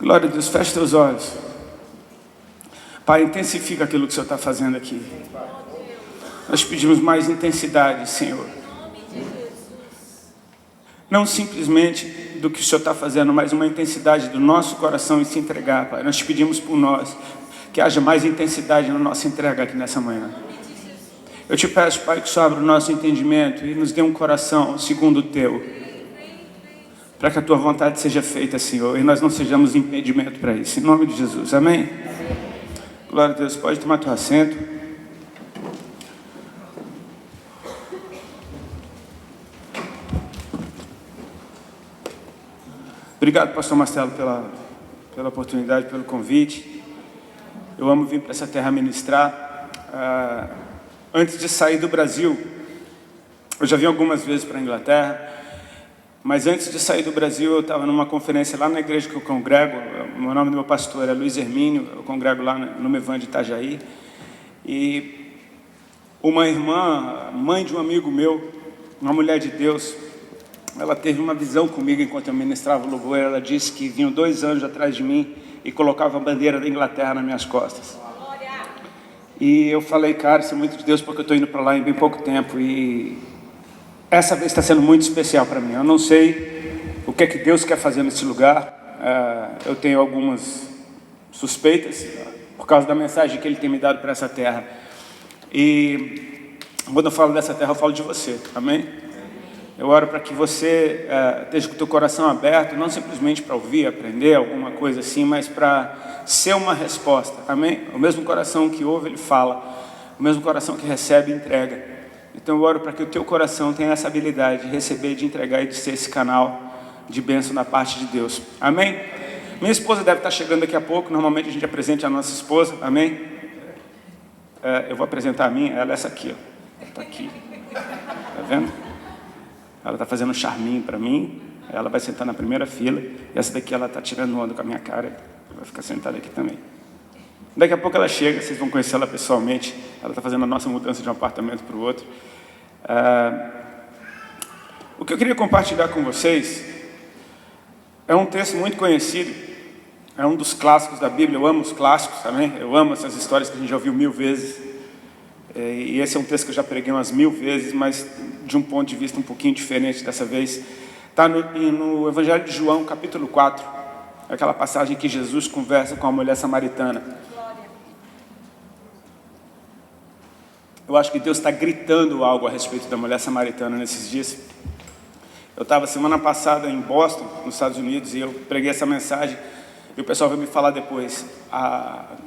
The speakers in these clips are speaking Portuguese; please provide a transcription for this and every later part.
Glória a Deus, feche teus olhos. Pai, intensifica aquilo que o Senhor está fazendo aqui. Nós pedimos mais intensidade, Senhor. Não simplesmente do que o Senhor está fazendo, mas uma intensidade do nosso coração em se entregar, Pai. Nós te pedimos por nós, que haja mais intensidade na nossa entrega aqui nessa manhã. Eu te peço, Pai, que o Senhor abra o nosso entendimento e nos dê um coração segundo o Teu, para que a Tua vontade seja feita, Senhor, e nós não sejamos impedimento para isso. Em nome de Jesus, amém? Glória a Deus, pode tomar teu assento. Obrigado, pastor Marcelo, pela oportunidade, pelo convite. Eu amo vir para essa terra ministrar. Antes de sair do Brasil, eu já vim algumas vezes para a Inglaterra, mas antes de sair do Brasil, eu estava numa conferência lá na igreja que eu congrego. O nome do meu pastor é Luiz Hermínio, eu congrego lá no Mevan de Itajaí. E uma irmã, mãe de um amigo meu, uma mulher de Deus, ela teve uma visão comigo enquanto eu ministrava o louvor. Ela disse que vinham 2 anjos atrás de mim e colocavam a bandeira da Inglaterra nas minhas costas. E eu falei, cara, isso é muito de Deus, porque eu estou indo para lá em bem pouco tempo. E essa vez está sendo muito especial para mim. Eu não sei o que é que Deus quer fazer nesse lugar. Eu tenho algumas suspeitas por causa da mensagem que Ele tem me dado para essa terra. E quando eu falo dessa terra, eu falo de você, amém? Eu oro para que você esteja com o teu coração aberto, não simplesmente para ouvir, aprender alguma coisa assim, mas para ser uma resposta, amém? O mesmo coração que ouve, ele fala. O mesmo coração que recebe, entrega. Então eu oro para que o teu coração tenha essa habilidade de receber, de entregar e de ser esse canal de bênção da parte de Deus, amém? Minha esposa deve estar chegando daqui a pouco. Normalmente a gente apresenta a nossa esposa, amém? Eu vou apresentar a minha, ela é essa aqui, ó. Ela está aqui, tá vendo? Ela está fazendo um charminho para mim. Ela vai sentar na primeira fila. E essa daqui ela está tirando onda com a minha cara. Vai ficar sentada aqui também. Daqui a pouco ela chega, vocês vão conhecer ela pessoalmente. Ela está fazendo a nossa mudança de um apartamento para o outro. O que eu queria compartilhar com vocês é um texto muito conhecido. É um dos clássicos da Bíblia. Eu amo os clássicos, também. Eu amo essas histórias que a gente já ouviu 1000 vezes. E esse é um texto que eu já preguei umas 1000 vezes, mas de um ponto de vista um pouquinho diferente dessa vez. Está no Evangelho de João, capítulo 4. Aquela passagem que Jesus conversa com a mulher samaritana. Eu acho que Deus está gritando algo a respeito da mulher samaritana nesses dias. Eu estava semana passada em Boston, nos Estados Unidos, e eu preguei essa mensagem. E o pessoal veio me falar depois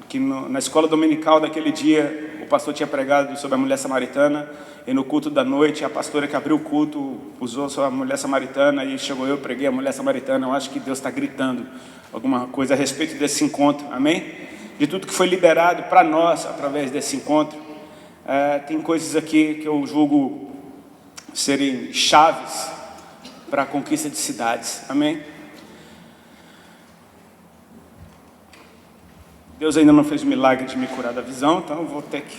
que na escola dominical daquele dia, o pastor tinha pregado sobre a mulher samaritana, e no culto da noite, a pastora que abriu o culto usou sobre a mulher samaritana, e chegou eu, preguei a mulher samaritana. Eu acho que Deus está gritando alguma coisa a respeito desse encontro, amém? De tudo que foi liberado para nós através desse encontro. Tem coisas aqui que eu julgo serem chaves para a conquista de cidades, amém? Deus ainda não fez o milagre de me curar da visão, então eu vou ter que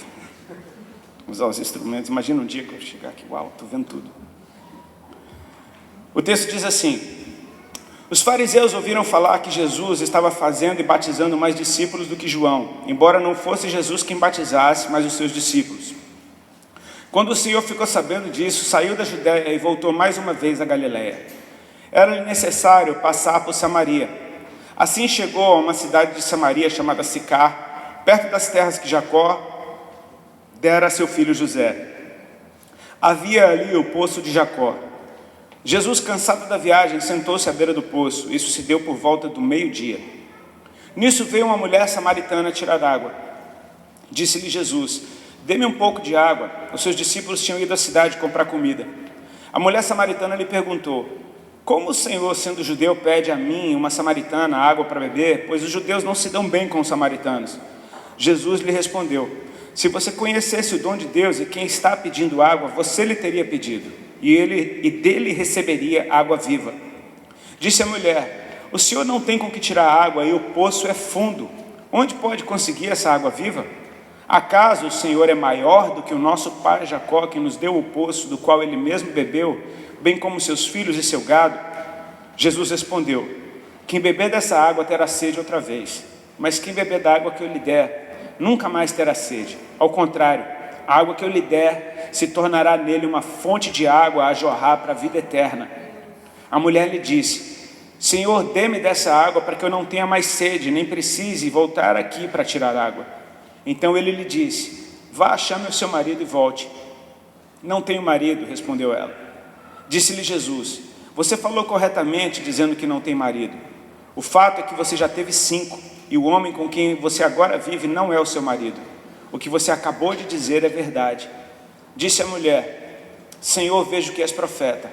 usar os instrumentos. Imagina um dia que eu chegar aqui, uau, estou vendo tudo. O texto diz assim: os fariseus ouviram falar que Jesus estava fazendo e batizando mais discípulos do que João, embora não fosse Jesus quem batizasse, mas os seus discípulos. Quando o Senhor ficou sabendo disso, saiu da Judéia e voltou mais uma vez a Galiléia. Era necessário passar por Samaria. Assim chegou a uma cidade de Samaria chamada Sicar, perto das terras que Jacó dera a seu filho José. Havia ali o poço de Jacó. Jesus, cansado da viagem, sentou-se à beira do poço. Isso se deu por volta do meio-dia. Nisso veio uma mulher samaritana tirar água. Disse-lhe Jesus: dê-me um pouco de água. Os seus discípulos tinham ido à cidade comprar comida. A mulher samaritana lhe perguntou: como o Senhor, sendo judeu, pede a mim, uma samaritana, água para beber, pois os judeus não se dão bem com os samaritanos? Jesus lhe respondeu: se você conhecesse o dom de Deus e quem está pedindo água, você lhe teria pedido, e dele receberia água viva. Disse a mulher: o Senhor não tem com que tirar água e o poço é fundo. Onde pode conseguir essa água viva? Acaso o Senhor é maior do que o nosso pai Jacó, que nos deu o poço do qual ele mesmo bebeu, bem como seus filhos e seu gado? Jesus respondeu: Quem beber dessa água terá sede outra vez, mas quem beber da água que eu lhe der, nunca mais terá sede. Ao contrário, a água que eu lhe der se tornará nele uma fonte de água a jorrar para a vida eterna. A mulher lhe disse: Senhor, dê-me dessa água para que eu não tenha mais sede, nem precise voltar aqui para tirar água. Então ele lhe disse: Vá, chame o seu marido e volte. Não tenho marido, respondeu ela. Disse-lhe Jesus: Você falou corretamente dizendo que não tem marido. O fato é que você já teve 5, e o homem com quem você agora vive não é o seu marido. O que você acabou de dizer é verdade. Disse a mulher: Senhor, vejo que és profeta.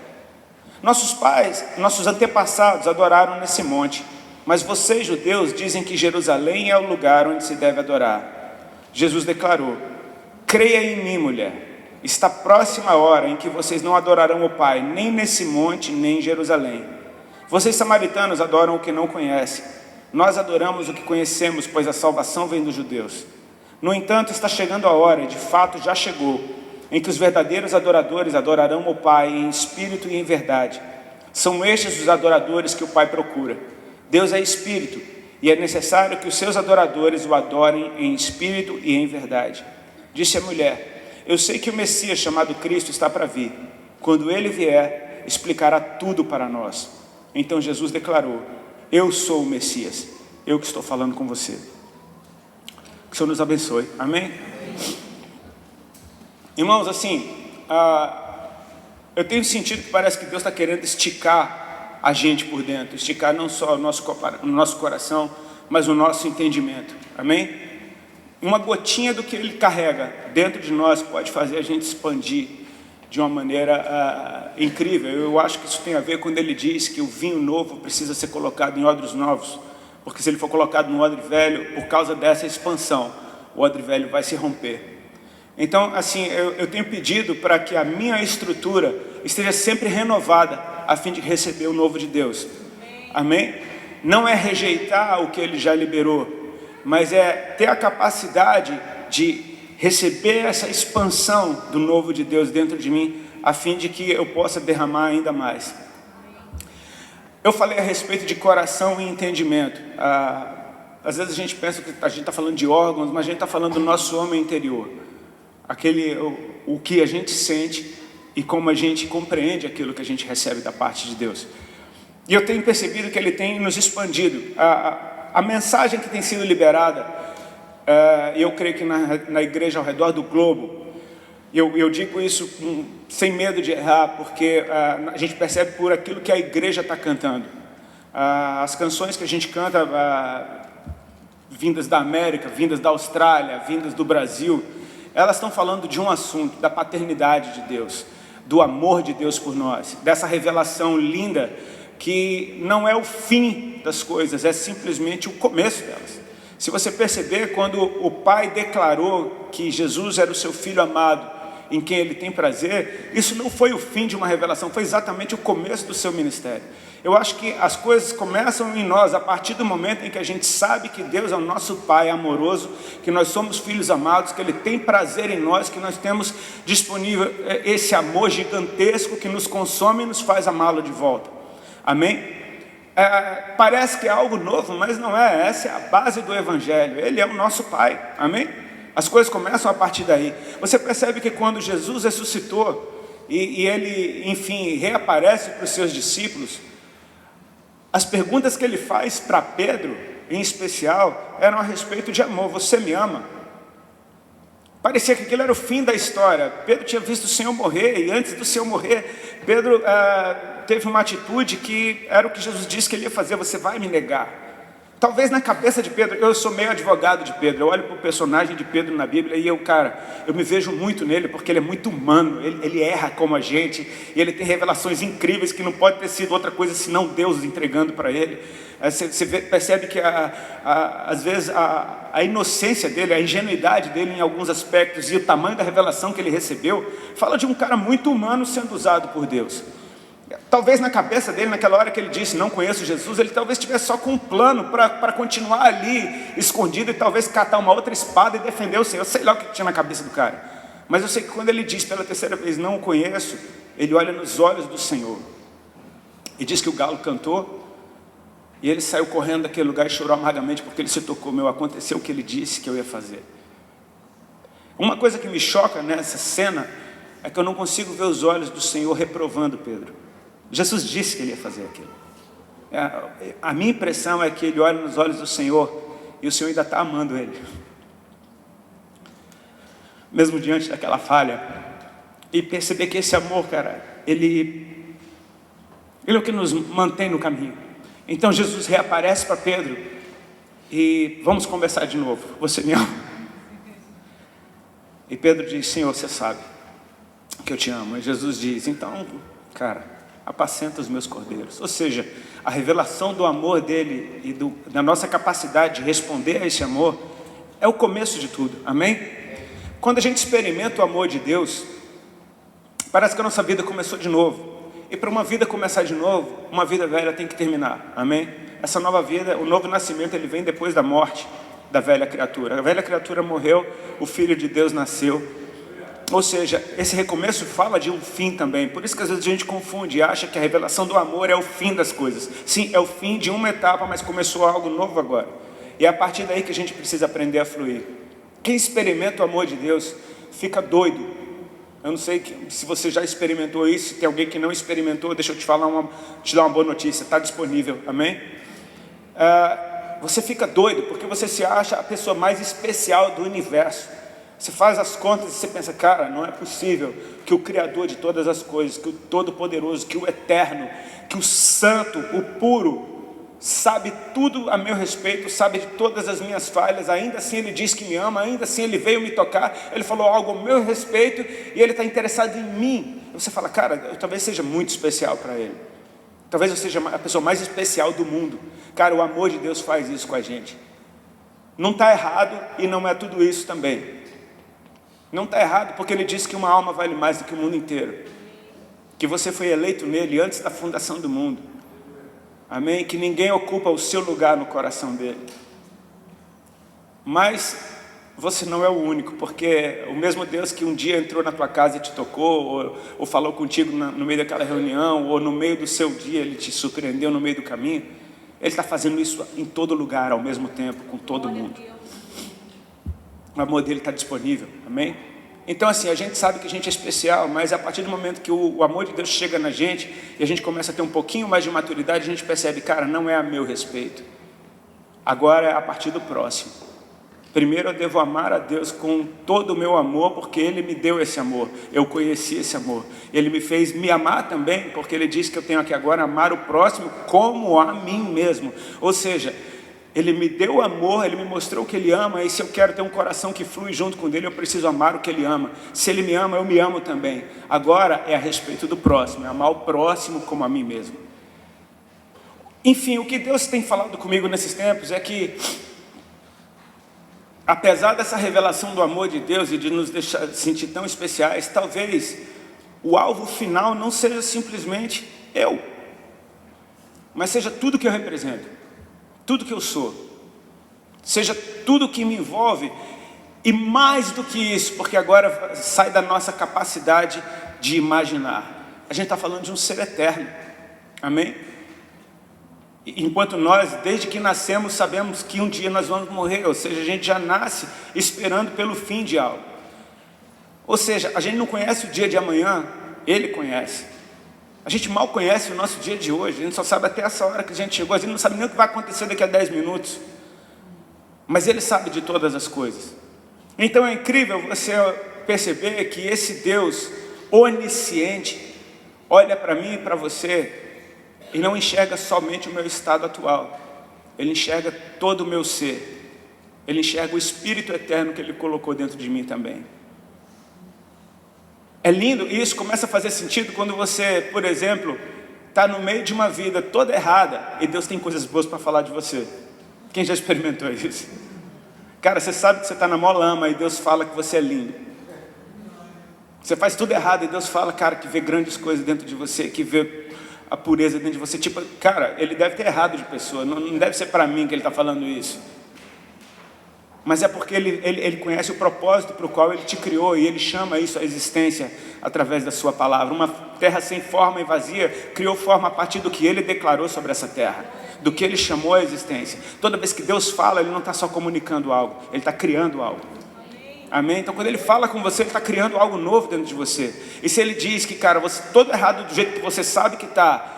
Nossos antepassados adoraram nesse monte, mas vocês, judeus, dizem que Jerusalém é o lugar onde se deve adorar. Jesus declarou: Creia em mim, mulher. Está próxima a hora em que vocês não adorarão o Pai, nem nesse monte, nem em Jerusalém. Vocês samaritanos adoram o que não conhecem. Nós adoramos o que conhecemos, pois a salvação vem dos judeus. No entanto, está chegando a hora, e de fato já chegou, em que os verdadeiros adoradores adorarão o Pai em espírito e em verdade. São estes os adoradores que o Pai procura. Deus é espírito, e é necessário que os seus adoradores o adorem em espírito e em verdade. Disse a mulher: Eu sei que o Messias, chamado Cristo, está para vir. Quando ele vier, explicará tudo para nós. Então Jesus declarou: Eu sou o Messias, eu que estou falando com você. Que o Senhor nos abençoe, amém? Irmãos, assim, eu tenho sentido que parece que Deus está querendo esticar a gente por dentro, esticar não só o nosso coração, mas o nosso entendimento, amém? Uma gotinha do que Ele carrega dentro de nós pode fazer a gente expandir de uma maneira incrível. Eu acho que isso tem a ver quando Ele diz que o vinho novo precisa ser colocado em odres novos, porque se ele for colocado no odre velho, por causa dessa expansão, o odre velho vai se romper. Então, assim, eu tenho pedido para que a minha estrutura esteja sempre renovada, a fim de receber o novo de Deus. Amém? Não é rejeitar o que Ele já liberou, mas é ter a capacidade de receber essa expansão do novo de Deus dentro de mim, a fim de que eu possa derramar ainda mais. Eu falei a respeito de coração e entendimento. Às vezes a gente pensa que a gente está falando de órgãos, mas a gente está falando do nosso homem interior. O que a gente sente e como a gente compreende aquilo que a gente recebe da parte de Deus. E eu tenho percebido que Ele tem nos expandido. A mensagem que tem sido liberada, e eu creio que na igreja ao redor do globo, eu digo isso sem medo de errar, porque a gente percebe por aquilo que a igreja está cantando. As canções que a gente canta, vindas da América, vindas da Austrália, vindas do Brasil, elas estão falando de um assunto, da paternidade de Deus, do amor de Deus por nós, dessa revelação linda, que não é o fim das coisas, é simplesmente o começo delas. Se você perceber, quando o Pai declarou que Jesus era o seu Filho amado, em quem Ele tem prazer, isso não foi o fim de uma revelação, foi exatamente o começo do seu ministério. Eu acho que as coisas começam em nós a partir do momento em que a gente sabe que Deus é o nosso Pai amoroso, que nós somos filhos amados, que Ele tem prazer em nós, que nós temos disponível esse amor gigantesco que nos consome e nos faz amá-lo de volta. Amém? Parece que é algo novo, mas não é. Essa é a base do Evangelho. Ele é o nosso Pai. Amém? As coisas começam a partir daí. Você percebe que quando Jesus ressuscitou e Ele, enfim, reaparece para os seus discípulos, as perguntas que Ele faz para Pedro, em especial, eram a respeito de amor. Você me ama? Parecia que aquilo era o fim da história. Pedro tinha visto o Senhor morrer, e antes do Senhor morrer, Pedro teve uma atitude que era o que Jesus disse que Ele ia fazer: você vai me negar. Talvez na cabeça de Pedro, eu sou meio advogado de Pedro, eu olho para o personagem de Pedro na Bíblia e eu me vejo muito nele, porque ele é muito humano, ele erra como a gente, e ele tem revelações incríveis que não pode ter sido outra coisa senão Deus entregando para ele. Você percebe que às vezes a inocência dele, a ingenuidade dele em alguns aspectos e o tamanho da revelação que ele recebeu, fala de um cara muito humano sendo usado por Deus. Talvez na cabeça dele, naquela hora que ele disse, não conheço Jesus, ele talvez estivesse só com um plano para continuar ali, escondido, e talvez catar uma outra espada e defender o Senhor. Eu sei lá o que tinha na cabeça do cara. Mas eu sei que quando ele diz pela terceira vez, não o conheço, ele olha nos olhos do Senhor. E diz que o galo cantou, E ele saiu correndo daquele lugar e chorou amargamente porque ele se tocou, aconteceu o que ele disse que eu ia fazer. Uma coisa que me choca nessa cena é que eu não consigo ver os olhos do Senhor reprovando Pedro. Jesus disse que ele ia fazer aquilo. A minha impressão é que ele olha nos olhos do Senhor e o Senhor ainda está amando ele. Mesmo diante daquela falha. E perceber que esse amor, cara, ele é o que nos mantém no caminho. Então Jesus reaparece para Pedro e vamos conversar de novo. Você me ama? E Pedro diz: Senhor, você sabe que eu te amo. E Jesus diz: então, cara, apacenta os meus cordeiros. Ou seja, a revelação do amor dele e da nossa capacidade de responder a esse amor é o começo de tudo, amém? Quando a gente experimenta o amor de Deus, parece que a nossa vida começou de novo. E para uma vida começar de novo, uma vida velha tem que terminar, amém? Essa nova vida, o novo nascimento, ele vem depois da morte da velha criatura. A velha criatura morreu, o Filho de Deus nasceu. Ou seja, esse recomeço fala de um fim também. Por isso que às vezes a gente confunde e acha que a revelação do amor é o fim das coisas. Sim, é o fim de uma etapa, mas começou algo novo agora. E é a partir daí que a gente precisa aprender a fluir. Quem experimenta o amor de Deus fica doido. Eu não sei se você já experimentou isso. Se tem alguém que não experimentou, deixa eu te dar uma boa notícia. Está disponível, amém? Você fica doido porque você se acha a pessoa mais especial do universo. Você faz as contas e você pensa: cara, não é possível que o Criador de todas as coisas, que o Todo-Poderoso, que o Eterno, que o Santo, o Puro, sabe tudo a meu respeito, sabe de todas as minhas falhas, ainda assim Ele diz que me ama, ainda assim Ele veio me tocar, Ele falou algo ao meu respeito e Ele está interessado em mim. E você fala: cara, eu talvez seja muito especial para Ele. Talvez eu seja a pessoa mais especial do mundo. Cara, o amor de Deus faz isso com a gente. Não está errado e não é tudo isso também. Não está errado porque Ele diz que uma alma vale mais do que o mundo inteiro. Que você foi eleito nele antes da fundação do mundo. Amém? Que ninguém ocupa o seu lugar no coração dele. Mas você não é o único, porque o mesmo Deus que um dia entrou na tua casa e te tocou, ou falou contigo no meio daquela reunião, ou no meio do seu dia Ele te surpreendeu no meio do caminho, Ele está fazendo isso em todo lugar, ao mesmo tempo, com todo mundo. O amor dele está disponível, amém? Então assim, a gente sabe que a gente é especial, mas a partir do momento que o amor de Deus chega na gente, e a gente começa a ter um pouquinho mais de maturidade, a gente percebe: cara, não é a meu respeito, agora é a partir do próximo. Primeiro eu devo amar a Deus com todo o meu amor, porque Ele me deu esse amor, eu conheci esse amor. Ele me fez me amar também, porque Ele disse que eu tenho aqui agora amar o próximo como a mim mesmo. Ou seja, Ele me deu amor, Ele me mostrou que Ele ama, e se eu quero ter um coração que flui junto com dele, eu preciso amar o que Ele ama. Se Ele me ama, eu me amo também. Agora é a respeito do próximo, é amar o próximo como a mim mesmo. Enfim, o que Deus tem falado comigo nesses tempos é que, apesar dessa revelação do amor de Deus e de nos deixar sentir tão especiais, talvez o alvo final não seja simplesmente eu, mas seja tudo que eu represento, tudo que eu sou, seja tudo que me envolve, e mais do que isso, porque agora sai da nossa capacidade de imaginar. A gente está falando de um ser eterno, amém? Enquanto nós, desde que nascemos, sabemos que um dia nós vamos morrer, ou seja, a gente já nasce esperando pelo fim de algo. Ou seja, a gente não conhece o dia de amanhã, Ele conhece. A gente mal conhece o nosso dia de hoje, a gente só sabe até essa hora que a gente chegou, a gente não sabe nem o que vai acontecer daqui a 10 minutos. Mas Ele sabe de todas as coisas. Então é incrível você perceber que esse Deus onisciente olha para mim e para você e não enxerga somente o meu estado atual. Ele enxerga todo o meu ser. Ele enxerga o Espírito eterno que Ele colocou dentro de mim também. É lindo, e isso começa a fazer sentido quando você, por exemplo, está no meio de uma vida toda errada e Deus tem coisas boas para falar de você. Quem já experimentou isso? Cara, você sabe que você está na mó lama e Deus fala que você é lindo. Você faz tudo errado e Deus fala, cara, que vê grandes coisas dentro de você, que vê a pureza dentro de você. Tipo, cara, Ele deve ter errado de pessoa, não deve ser para mim que Ele está falando isso. Mas é porque ele conhece o propósito para o qual Ele te criou, e Ele chama isso a existência através da sua palavra. Uma terra sem forma e vazia criou forma a partir do que Ele declarou sobre essa terra, do que Ele chamou a existência. Toda vez que Deus fala, Ele não está só comunicando algo, Ele está criando algo. Amém? Então quando Ele fala com você, Ele está criando algo novo dentro de você. E se Ele diz que, cara, você todo errado do jeito que você sabe que está,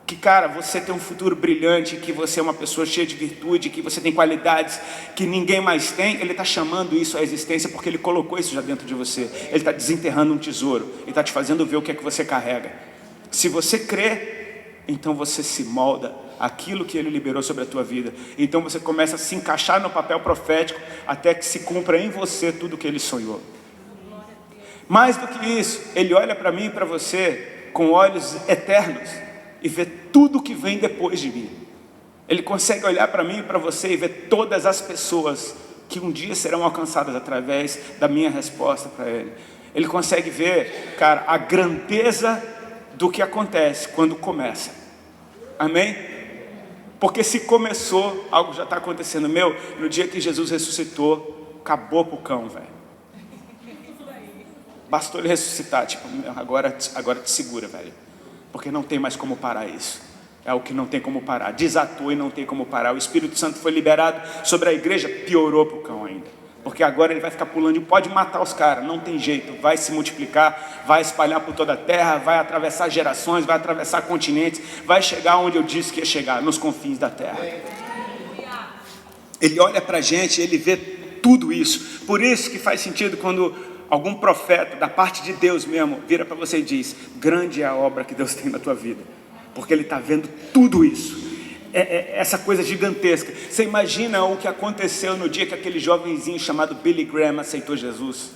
que, cara, você tem um futuro brilhante, que você é uma pessoa cheia de virtude, que você tem qualidades que ninguém mais tem, Ele está chamando isso à existência, porque Ele colocou isso já dentro de você. Ele está desenterrando um tesouro, Ele está te fazendo ver o que é que você carrega. Se você crê, então você se molda aquilo que Ele liberou sobre a tua vida. Então você começa a se encaixar no papel profético, até que se cumpra em você tudo o que Ele sonhou. Mais do que isso, Ele olha para mim e para você com olhos eternos, e ver tudo que vem depois de mim. Ele consegue olhar para mim e para você e ver todas as pessoas que um dia serão alcançadas através da minha resposta para Ele. Ele consegue ver, cara, a grandeza do que acontece quando começa. Amém? Porque se começou, algo já está acontecendo. No dia que Jesus ressuscitou, acabou pro cão, velho. Bastou Ele ressuscitar, tipo, agora te segura, velho. Porque não tem mais como parar isso. É o que não tem como parar. Desatou e não tem como parar. O Espírito Santo foi liberado sobre a igreja, piorou pro cão ainda. Porque agora ele vai ficar pulando e pode matar os caras. Não tem jeito. Vai se multiplicar, vai espalhar por toda a terra, vai atravessar gerações, vai atravessar continentes, vai chegar onde eu disse que ia chegar, nos confins da terra. Ele olha pra gente, ele vê tudo isso. Por isso que faz sentido quando algum profeta, da parte de Deus mesmo, vira para você e diz: grande é a obra que Deus tem na tua vida. Porque Ele está vendo tudo isso. Essa coisa gigantesca. Você imagina o que aconteceu no dia que aquele jovenzinho chamado Billy Graham aceitou Jesus?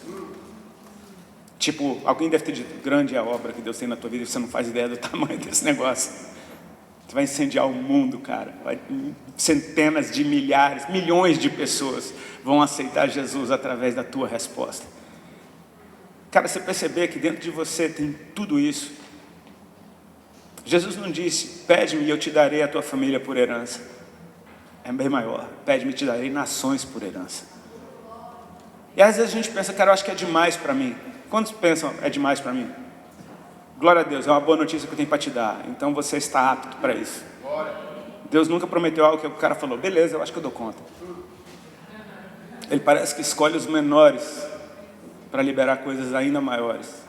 Tipo, alguém deve ter dito: grande é a obra que Deus tem na tua vida, e você não faz ideia do tamanho desse negócio. Você vai incendiar o mundo, cara. Centenas de milhares, milhões de pessoas vão aceitar Jesus através da tua resposta. Cara, você perceber que dentro de você tem tudo isso. Jesus não disse: pede-me e eu te darei a tua família por herança. É bem maior: pede-me e te darei nações por herança. E às vezes a gente pensa: cara, eu acho que é demais para mim. Quantos pensam é demais para mim? Glória a Deus, é uma boa notícia que eu tenho para te dar. Então você está apto para isso. Deus nunca prometeu algo que o cara falou: beleza, eu acho que eu dou conta. Ele parece que escolhe os menores para liberar coisas ainda maiores.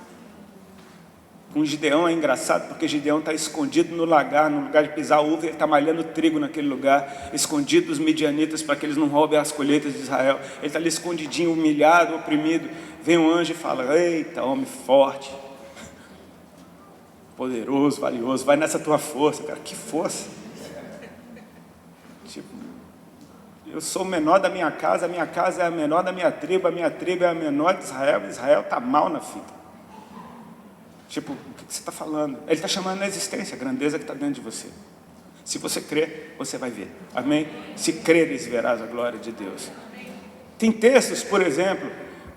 Com Gideão é engraçado, porque Gideão está escondido no lugar de pisar uva, ele está malhando trigo naquele lugar, escondido dos midianitas para que eles não roubem as colheitas de Israel. Ele está ali escondidinho, humilhado, oprimido. Vem um anjo e fala: eita, homem forte, poderoso, valioso, vai nessa tua força. Cara, que força? Tipo, eu sou o menor da minha casa é a menor da minha tribo é a menor de Israel. Israel está mal na fita. Tipo, o que você está falando? Ele está chamando na existência a grandeza que está dentro de você. Se você crer, você vai ver. Amém? Se creres, verás a glória de Deus. Tem textos, por exemplo,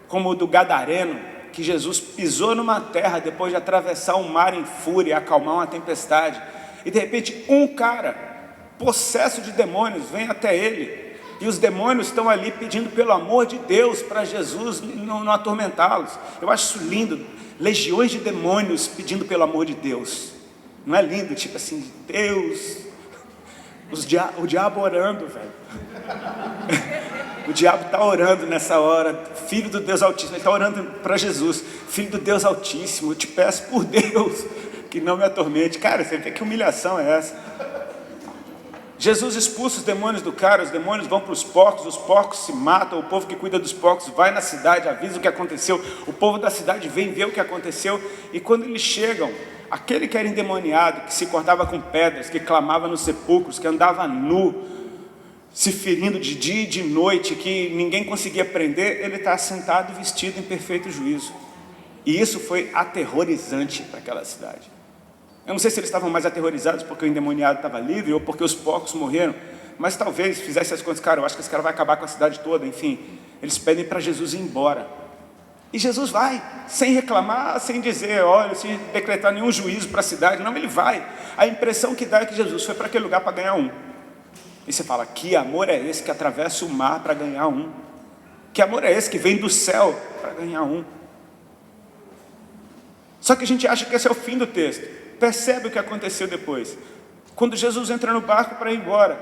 como o do Gadareno, que Jesus pisou numa terra depois de atravessar um mar em fúria, acalmar uma tempestade, e de repente um cara, possesso de demônios, vem até ele. E os demônios estão ali pedindo pelo amor de Deus para Jesus não atormentá-los. Eu acho isso lindo. Legiões de demônios pedindo pelo amor de Deus. Não é lindo? Tipo assim, Deus. O diabo orando, velho. O diabo está orando nessa hora. Filho do Deus Altíssimo. Ele está orando para Jesus. Filho do Deus Altíssimo, eu te peço por Deus que não me atormente. Cara, você vê que humilhação é essa? Jesus expulsa os demônios do cara, os demônios vão para os porcos se matam, o povo que cuida dos porcos vai na cidade, avisa o que aconteceu, o povo da cidade vem ver o que aconteceu, e quando eles chegam, aquele que era endemoniado, que se cortava com pedras, que clamava nos sepulcros, que andava nu, se ferindo de dia e de noite, que ninguém conseguia prender, ele está sentado vestido em perfeito juízo. E isso foi aterrorizante para aquela cidade. Eu não sei se eles estavam mais aterrorizados porque o endemoniado estava livre ou porque os porcos morreram, mas talvez fizesse as contas: cara, eu acho que esse cara vai acabar com a cidade toda. Enfim, eles pedem para Jesus ir embora. E Jesus vai, sem reclamar, sem dizer, olha, sem decretar nenhum juízo para a cidade. Não, ele vai. A impressão que dá é que Jesus foi para aquele lugar para ganhar um. E você fala, que amor é esse que atravessa o mar para ganhar um? Que amor é esse que vem do céu para ganhar um? Só que a gente acha que esse é o fim do texto. Percebe o que aconteceu depois. Quando Jesus entra no barco para ir embora,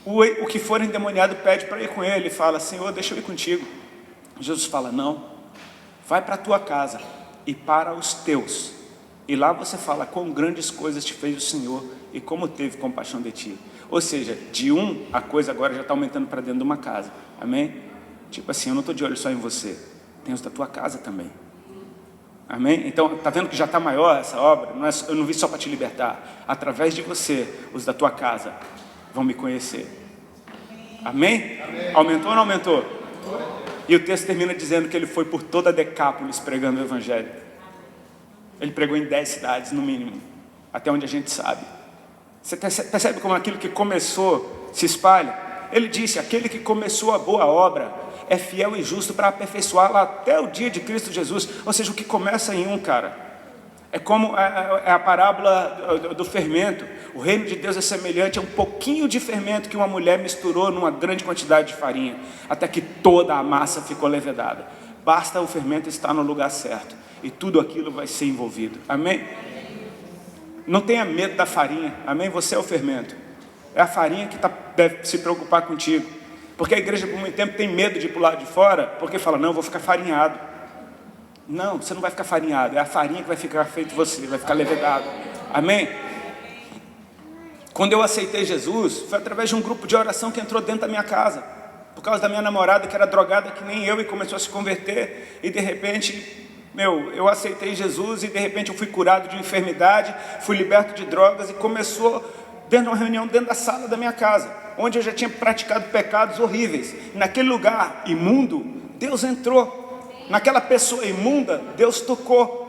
o que for endemoniado pede para ir com ele, e fala, Senhor, deixa eu ir contigo. Jesus fala, não, vai para a tua casa e para os teus, e lá você fala quão grandes coisas te fez o Senhor e como teve compaixão de ti. Ou seja, de um, a coisa agora já está aumentando para dentro de uma casa, amém? Tipo assim, eu não estou de olho só em você, tem os da tua casa também, amém? Então, está vendo que já está maior essa obra? Não é, eu não vim só para te libertar, através de você, os da tua casa vão me conhecer, amém? Aumentou ou não aumentou? E o texto termina dizendo que ele foi por toda Decápolis pregando o Evangelho. Ele pregou em 10 cidades, no mínimo, até onde a gente sabe. Você percebe como aquilo que começou se espalha? Ele disse, aquele que começou a boa obra é fiel e justo para aperfeiçoá-la até o dia de Cristo Jesus. Ou seja, o que começa em um, cara, é como a parábola do fermento. O reino de Deus é semelhante a um pouquinho de fermento que uma mulher misturou numa grande quantidade de farinha, até que toda a massa ficou levedada. Basta o fermento estar no lugar certo, e tudo aquilo vai ser envolvido, amém? Não tenha medo da farinha, amém? Você é o fermento, é a farinha que deve se preocupar contigo, porque a igreja por muito tempo tem medo de pular de fora, porque fala, não, eu vou ficar farinhado. Não, você não vai ficar farinhado, é a farinha que vai ficar feito você, vai ficar levedado, amém? Quando eu aceitei Jesus, foi através de um grupo de oração que entrou dentro da minha casa, por causa da minha namorada que era drogada que nem eu e começou a se converter, e de repente, eu aceitei Jesus e de repente eu fui curado de uma enfermidade, fui liberto de drogas, e começou dentro de uma reunião dentro da sala da minha casa, onde eu já tinha praticado pecados horríveis. E naquele lugar imundo, Deus entrou. Naquela pessoa imunda, Deus tocou.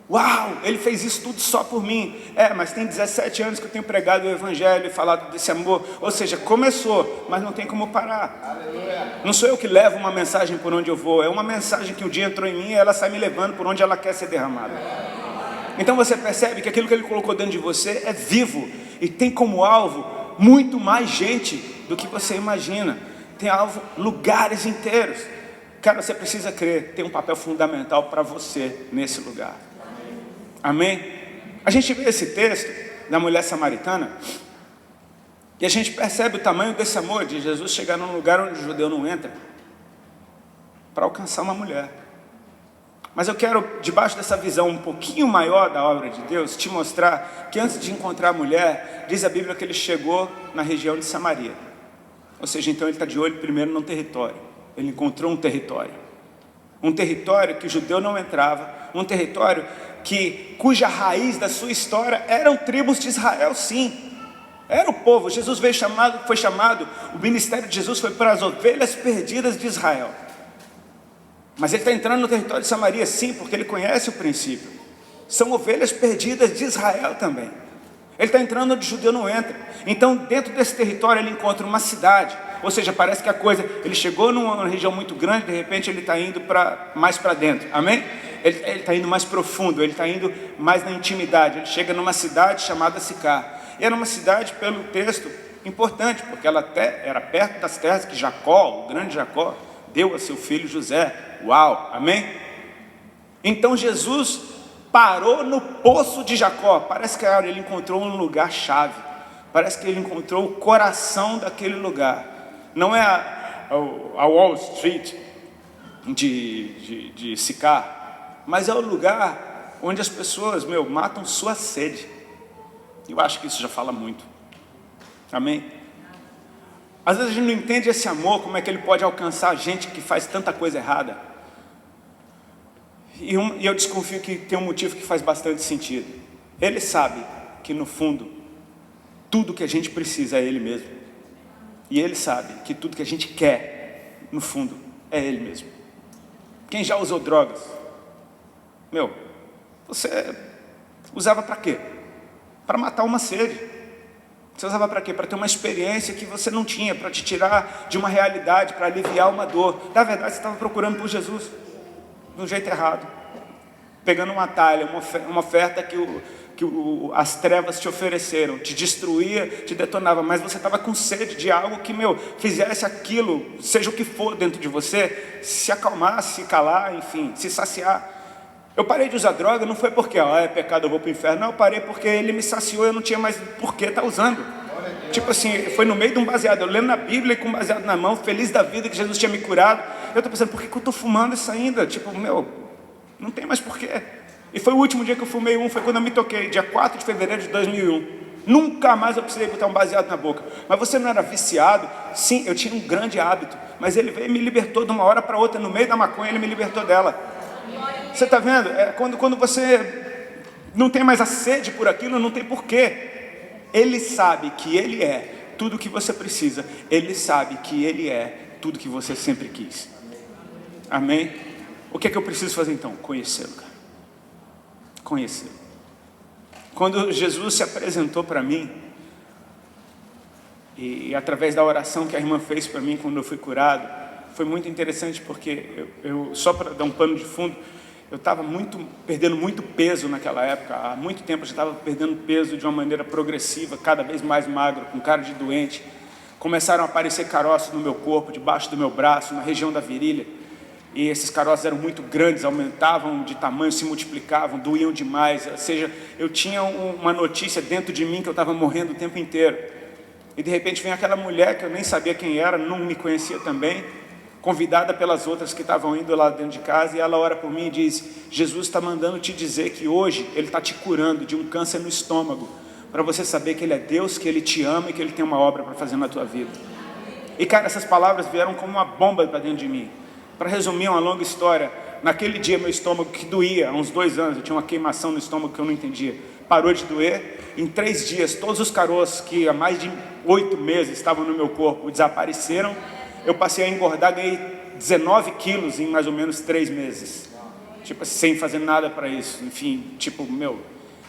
Uau, Ele fez isso tudo só por mim. Mas tem 17 anos que eu tenho pregado o Evangelho e falado desse amor. Ou seja, começou, mas não tem como parar. Aleluia. Não sou eu que levo uma mensagem por onde eu vou, é uma mensagem que um dia entrou em mim e ela sai me levando por onde ela quer ser derramada. Então você percebe que aquilo que Ele colocou dentro de você é vivo e tem como alvo muito mais gente do que você imagina. Tem alvo lugares inteiros. Cara, você precisa crer, tem um papel fundamental para você nesse lugar. Amém? A gente vê esse texto da mulher samaritana e a gente percebe o tamanho desse amor de Jesus chegar num lugar onde o judeu não entra para alcançar uma mulher. Mas eu quero, debaixo dessa visão um pouquinho maior da obra de Deus, te mostrar que antes de encontrar a mulher, diz a Bíblia que ele chegou na região de Samaria. Ou seja, então ele está de olho primeiro no território. Ele encontrou um território que o judeu não entrava, um território cuja raiz da sua história eram tribos de Israel, sim, era o povo. Jesus foi chamado, o ministério de Jesus foi para as ovelhas perdidas de Israel, mas ele está entrando no território de Samaria, sim, porque ele conhece o princípio, são ovelhas perdidas de Israel também. Ele está entrando onde o judeu não entra. Então dentro desse território ele encontra uma cidade. Ou seja, parece que ele chegou numa região muito grande, de repente ele está indo mais para dentro, amém? Ele está indo mais profundo, ele está indo mais na intimidade. Ele chega numa cidade chamada Sicar, e era uma cidade, pelo texto, importante, porque ela até era perto das terras que Jacó, o grande Jacó, deu a seu filho José. Uau, amém? Então Jesus parou no poço de Jacó. Parece que ele encontrou um lugar chave, parece que ele encontrou o coração daquele lugar. Não é a Wall Street de Sicar, mas é o lugar onde as pessoas, matam sua sede. Eu acho que isso já fala muito, amém? Às vezes a gente não entende esse amor, como é que ele pode alcançar a gente que faz tanta coisa errada. E eu desconfio que tem um motivo que faz bastante sentido. Ele sabe que no fundo, tudo que a gente precisa é Ele mesmo. E Ele sabe que tudo que a gente quer, no fundo, é Ele mesmo. Quem já usou drogas? Você usava para quê? Para matar uma sede. Você usava para quê? Para ter uma experiência que você não tinha, para te tirar de uma realidade, para aliviar uma dor. Na verdade, você estava procurando por Jesus, de um jeito errado, pegando um atalho, uma oferta as trevas te ofereceram, te destruía, te detonava, mas você estava com sede de algo que, fizesse aquilo, seja o que for dentro de você, se acalmar, se calar, enfim, se saciar. Eu parei de usar droga, não foi porque, é pecado, eu vou para o inferno, não, eu parei porque ele me saciou, eu não tinha mais por que estar usando. Tipo assim, foi no meio de um baseado, eu lendo na Bíblia e com um baseado na mão, feliz da vida que Jesus tinha me curado, eu estou pensando, por que eu estou fumando isso ainda? Tipo, não tem mais porquê. E foi o último dia que eu fumei foi quando eu me toquei, dia 4 de fevereiro de 2001. Nunca mais eu precisei botar um baseado na boca. Mas você não era viciado? Sim, eu tinha um grande hábito, mas ele veio e me libertou de uma hora para outra, no meio da maconha ele me libertou dela. Você está vendo? Quando você não tem mais a sede por aquilo, não tem porquê. Ele sabe que ele é tudo o que você precisa. Ele sabe que ele é tudo que você sempre quis. Amém? O que é que eu preciso fazer então? Conhecê-lo, cara. Conhecê-lo. Quando Jesus se apresentou para mim, e através da oração que a irmã fez para mim quando eu fui curado, foi muito interessante porque só para dar um pano de fundo, eu estava perdendo muito peso naquela época. Há muito tempo eu já estava perdendo peso de uma maneira progressiva, cada vez mais magro, com cara de doente. Começaram a aparecer caroços no meu corpo, debaixo do meu braço, na região da virilha. E esses caroços eram muito grandes, aumentavam de tamanho, se multiplicavam, doíam demais. Ou seja, eu tinha uma notícia dentro de mim que eu estava morrendo o tempo inteiro. E de repente vem aquela mulher que eu nem sabia quem era, não me conhecia também, convidada pelas outras que estavam indo lá dentro de casa, e ela ora por mim e diz: Jesus está mandando te dizer que hoje Ele está te curando de um câncer no estômago, para você saber que Ele é Deus, que Ele te ama e que Ele tem uma obra para fazer na tua vida. E cara, essas palavras vieram como uma bomba para dentro de mim. Para resumir uma longa história, naquele dia meu estômago que doía, há uns 2 anos, eu tinha uma queimação no estômago que eu não entendia, parou de doer. Em 3 dias, todos os caroços que há mais de 8 meses estavam no meu corpo desapareceram. Eu passei a engordar, ganhei 19 quilos em mais ou menos 3 meses. Tipo, sem fazer nada para isso. Enfim,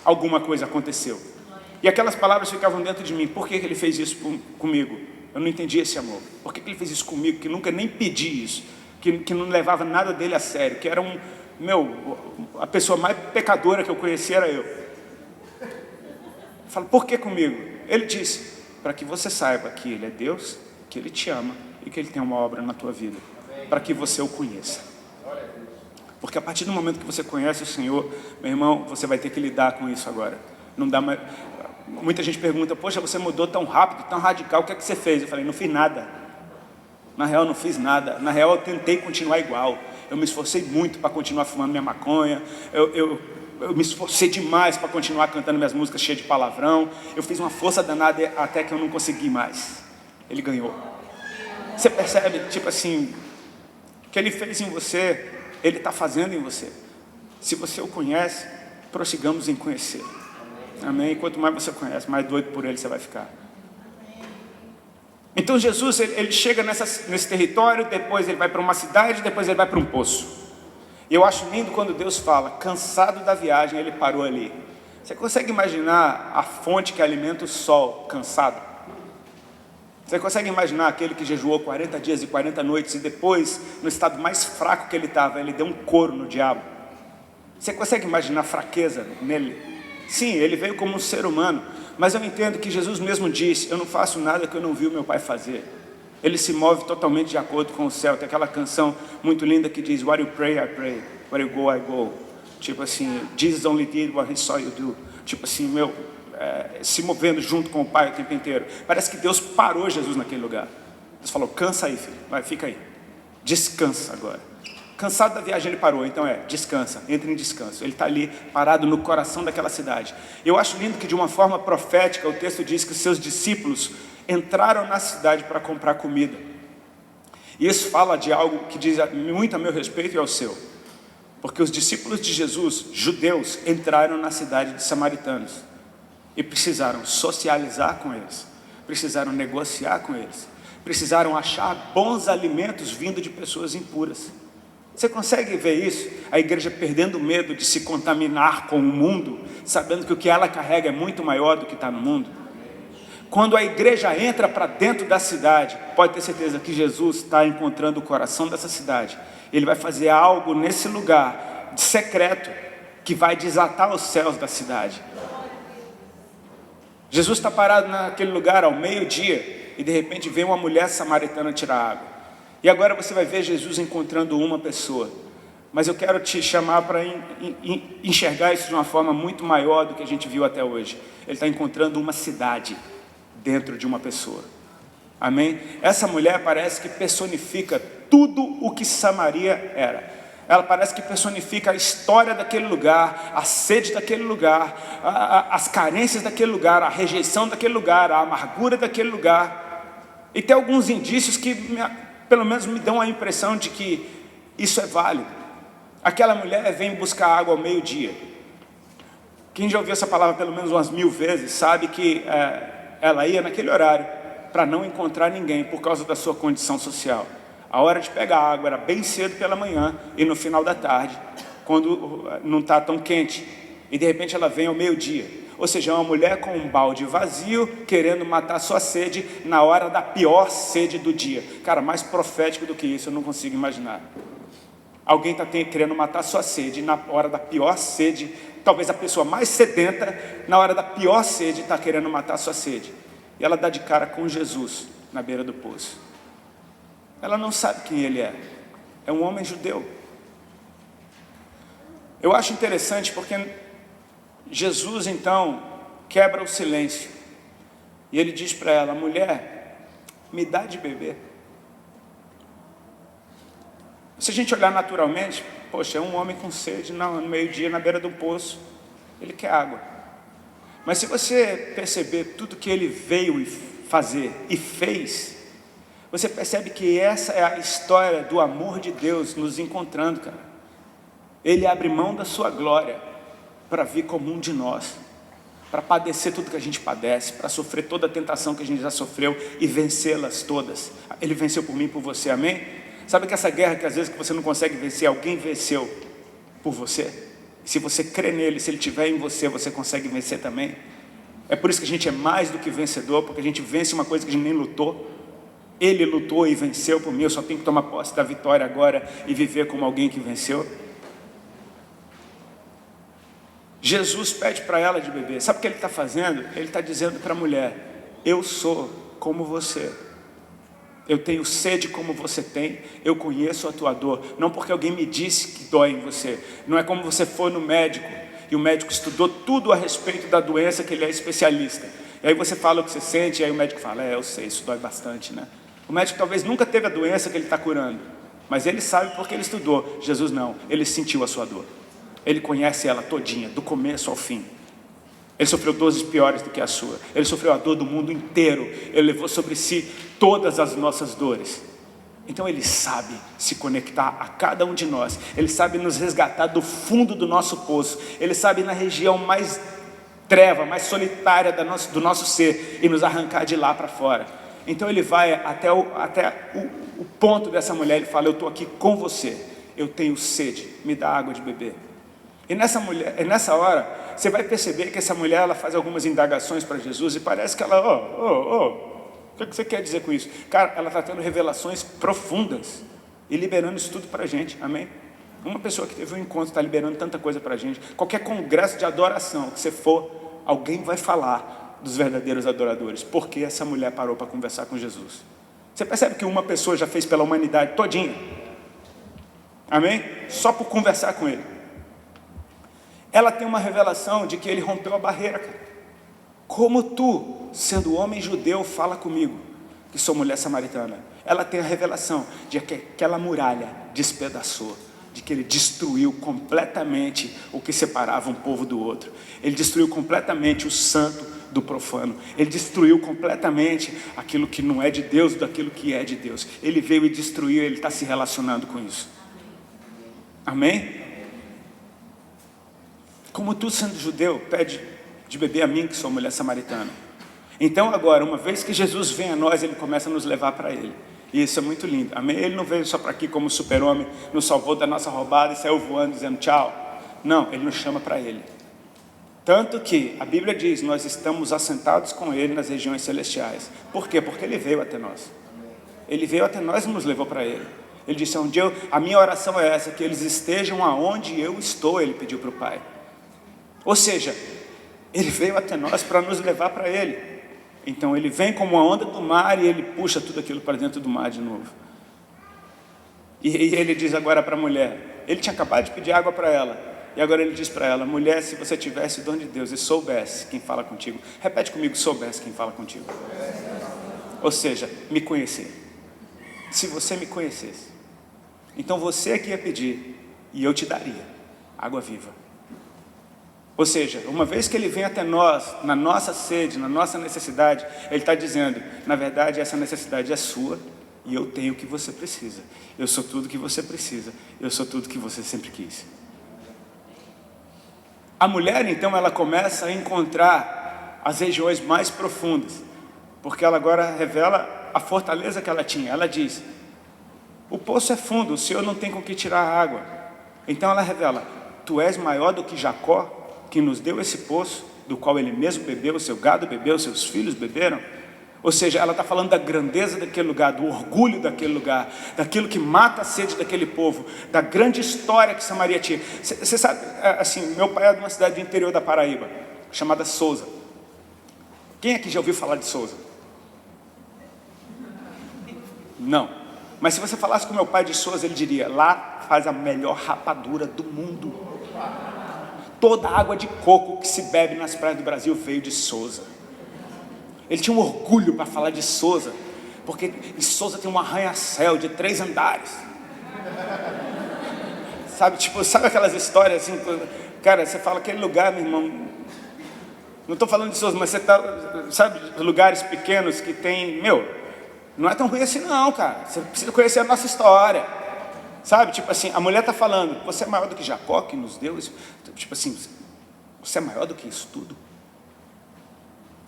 alguma coisa aconteceu. E aquelas palavras ficavam dentro de mim. Por que Ele fez isso comigo? Eu não entendi esse amor. Por que Ele fez isso comigo? Que nunca nem pedi isso. Que não levava nada dele a sério. Que era a pessoa mais pecadora que eu conhecia era eu. Eu falo, por que comigo? Ele disse, para que você saiba que Ele é Deus, que Ele te ama e que Ele tem uma obra na tua vida, para que você o conheça. Porque a partir do momento que você conhece o Senhor, meu irmão, você vai ter que lidar com isso agora. Não dá mais. Muita gente pergunta, poxa, você mudou tão rápido, tão radical, o que é que você fez? Eu falei, não fiz nada. Na real, não fiz nada. Na real, eu tentei continuar igual. Eu me esforcei muito para continuar fumando minha maconha. Eu me esforcei demais para continuar cantando minhas músicas cheias de palavrão. Eu fiz uma força danada até que eu não consegui mais. Ele ganhou. Você percebe, tipo assim, o que Ele fez em você, Ele está fazendo em você. Se você o conhece, prossigamos em conhecê-lo. Amém? E quanto mais você conhece, mais doido por Ele você vai ficar. Então Jesus, ele chega nesse território, depois ele vai para uma cidade, depois ele vai para um poço. E eu acho lindo quando Deus fala, cansado da viagem, ele parou ali. Você consegue imaginar a fonte que alimenta o sol, cansado? Você consegue imaginar aquele que jejuou 40 dias e 40 noites e depois, no estado mais fraco que ele estava, ele deu um couro no diabo? Você consegue imaginar a fraqueza nele? Sim, ele veio como um ser humano, mas eu entendo que Jesus mesmo disse, eu não faço nada que eu não vi o meu Pai fazer. Ele se move totalmente de acordo com o céu. Tem aquela canção muito linda que diz, what you pray, I pray, where you go, I go. Tipo assim, Jesus only did what he saw you do. Tipo assim, se movendo junto com o Pai o tempo inteiro. Parece que Deus parou Jesus naquele lugar. Deus falou, cansa aí, filho, vai, fica aí, descansa agora. Cansado da viagem ele parou, então descansa, entra em descanso. Ele está ali parado no coração daquela cidade. Eu acho lindo que de uma forma profética o texto diz que os seus discípulos entraram na cidade para comprar comida. E isso fala de algo que diz muito a meu respeito e ao seu. Porque os discípulos de Jesus, judeus, entraram na cidade de samaritanos e precisaram socializar com eles, precisaram negociar com eles, precisaram achar bons alimentos vindo de pessoas impuras. Você consegue ver isso? A igreja perdendo o medo de se contaminar com o mundo, sabendo que o que ela carrega é muito maior do que está no mundo. Quando a igreja entra para dentro da cidade, pode ter certeza que Jesus está encontrando o coração dessa cidade. Ele vai fazer algo nesse lugar secreto que vai desatar os céus da cidade. Jesus está parado naquele lugar ao meio-dia e de repente vem uma mulher samaritana tirar água. E agora você vai ver Jesus encontrando uma pessoa. Mas eu quero te chamar para enxergar isso de uma forma muito maior do que a gente viu até hoje. Ele está encontrando uma cidade dentro de uma pessoa. Amém? Essa mulher parece que personifica tudo o que Samaria era. Ela parece que personifica a história daquele lugar, a sede daquele lugar, as carências daquele lugar, a rejeição daquele lugar, a amargura daquele lugar. E tem alguns indícios que pelo menos me dão a impressão de que isso é válido. Aquela mulher vem buscar água ao meio-dia. Quem já ouviu essa palavra pelo menos umas 1000 vezes sabe que ela ia naquele horário para não encontrar ninguém por causa da sua condição social. A hora de pegar água era bem cedo pela manhã e no final da tarde, quando não está tão quente. E de repente ela vem ao meio-dia. Ou seja, é uma mulher com um balde vazio, querendo matar sua sede na hora da pior sede do dia. Cara, mais profético do que isso eu não consigo imaginar. Alguém está querendo matar sua sede na hora da pior sede. Talvez a pessoa mais sedenta, na hora da pior sede, está querendo matar sua sede. E ela dá de cara com Jesus na beira do poço. Ela não sabe quem ele é. É um homem judeu. Eu acho interessante porque Jesus então quebra o silêncio. E ele diz para ela: mulher, me dá de beber. Se a gente olhar naturalmente, poxa, é um homem com sede no meio-dia na beira do poço. Ele quer água. Mas se você perceber tudo que ele veio fazer e fez, você percebe que essa é a história do amor de Deus nos encontrando, cara. Ele abre mão da sua glória para vir como um de nós, para padecer tudo que a gente padece, para sofrer toda a tentação que a gente já sofreu e vencê-las todas. Ele venceu por mim e por você, amém? Sabe que essa guerra que às vezes que você não consegue vencer, alguém venceu por você? Se você crê nele, se ele estiver em você, você consegue vencer também. É por isso que a gente é mais do que vencedor, porque a gente vence uma coisa que a gente nem lutou. Ele lutou e venceu por mim, eu só tenho que tomar posse da vitória agora e viver como alguém que venceu. Jesus pede para ela de beber. Sabe o que ele está fazendo? Ele está dizendo para a mulher: eu sou como você. Eu tenho sede como você tem, eu conheço a tua dor. Não porque alguém me disse que dói em você. Não é como você for no médico e o médico estudou tudo a respeito da doença, que ele é especialista. E aí você fala o que você sente, e aí o médico fala: eu sei, isso dói bastante, né? O médico talvez nunca teve a doença que ele está curando, mas ele sabe porque ele estudou. Jesus não, ele sentiu a sua dor. Ele conhece ela todinha, do começo ao fim. Ele sofreu dores piores do que a sua. Ele sofreu a dor do mundo inteiro. Ele levou sobre si todas as nossas dores. Então ele sabe se conectar a cada um de nós. Ele sabe nos resgatar do fundo do nosso poço. Ele sabe na região mais treva, mais solitária do nosso ser e nos arrancar de lá para fora. Então ele vai até o ponto dessa mulher. Ele fala: eu estou aqui com você. Eu tenho sede. Me dá água de beber. E nessa hora, você vai perceber que essa mulher, ela faz algumas indagações para Jesus e parece que ela, o que você quer dizer com isso? Cara, ela está tendo revelações profundas e liberando isso tudo para a gente, amém? Uma pessoa que teve um encontro está liberando tanta coisa para a gente. Qualquer congresso de adoração que você for, alguém vai falar dos verdadeiros adoradores, porque essa mulher parou para conversar com Jesus. Você percebe que uma pessoa já fez pela humanidade todinha, amém? Só por conversar com ele. Ela tem uma revelação de que ele rompeu a barreira, cara. Como tu, sendo homem judeu, fala comigo, que sou mulher samaritana? Ela tem a revelação de que aquela muralha despedaçou, de que ele destruiu completamente o que separava um povo do outro. Ele destruiu completamente o santo do profano. Ele destruiu completamente aquilo que não é de Deus daquilo que é de Deus. Ele veio e destruiu, ele está se relacionando com isso. Amém? Como tu, sendo judeu, pede de beber a mim, que sou mulher samaritana. Então agora, uma vez que Jesus vem a nós, ele começa a nos levar para ele. E isso é muito lindo, amém? Ele não veio só para aqui como super-homem, nos salvou da nossa roubada e saiu voando dizendo tchau. Não, ele nos chama para ele. Tanto que a Bíblia diz: nós estamos assentados com ele nas regiões celestiais. Por quê? Porque ele veio até nós. Ele veio até nós e nos levou para ele. Ele disse: a minha oração é essa, que eles estejam aonde eu estou. Ele pediu para o Pai. Ou seja, Ele veio até nós para nos levar para Ele. Então Ele vem como a onda do mar e Ele puxa tudo aquilo para dentro do mar de novo. E Ele diz agora para a mulher, Ele tinha acabado de pedir água para ela, e agora Ele diz para ela, mulher, se você tivesse o dom de Deus e soubesse quem fala contigo, repete comigo, soubesse quem fala contigo. Ou seja, me conhecer. Se você me conhecesse, então você que ia pedir, e eu te daria água viva. Ou seja, uma vez que Ele vem até nós, na nossa sede, na nossa necessidade, Ele está dizendo, na verdade essa necessidade é sua, e eu tenho o que você precisa. Eu sou tudo que você precisa, eu sou tudo que você sempre quis. A mulher, então, ela começa a encontrar as regiões mais profundas, porque ela agora revela a fortaleza que ela tinha. Ela diz, o poço é fundo, o Senhor não tem com que tirar a água. Então ela revela, tu és maior do que Jacó, que nos deu esse poço, do qual ele mesmo bebeu, o seu gado bebeu, seus filhos beberam. Ou seja, ela está falando da grandeza daquele lugar, do orgulho daquele lugar, daquilo que mata a sede daquele povo, da grande história que Samaria tinha. Você sabe, assim, meu pai é de uma cidade do interior da Paraíba, chamada Souza. Quem aqui já ouviu falar de Souza? Não. Mas se você falasse com meu pai de Souza, ele diria, lá faz a melhor rapadura do mundo. Toda a água de coco que se bebe nas praias do Brasil veio de Souza. Ele tinha um orgulho para falar de Souza, porque em Souza tem um arranha-céu de 3 andares. Sabe, tipo, sabe aquelas histórias assim, cara, você fala aquele lugar, meu irmão, não estou falando de Souza, mas você tá, sabe, lugares pequenos que tem, não é tão ruim assim não, cara, você precisa conhecer a nossa história, sabe, tipo assim, a mulher está falando, você é maior do que Jacó, que nos deu isso, tipo assim, você é maior do que isso tudo?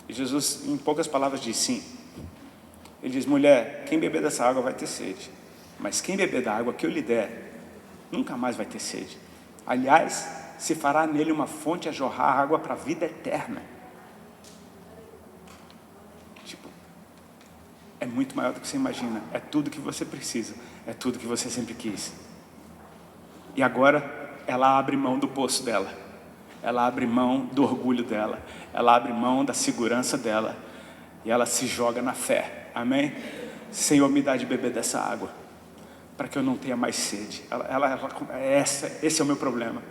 E Jesus, em poucas palavras, diz sim. Ele diz, mulher, quem beber dessa água vai ter sede, mas quem beber da água que eu lhe der, nunca mais vai ter sede. Aliás, se fará nele uma fonte a jorrar água para a vida eterna. Tipo, é muito maior do que você imagina, é tudo que você precisa, é tudo que você sempre quis. E agora, ela abre mão do poço dela, ela abre mão do orgulho dela, ela abre mão da segurança dela, e ela se joga na fé, amém? Senhor, me dá de beber dessa água, para que eu não tenha mais sede. Esse é o meu problema.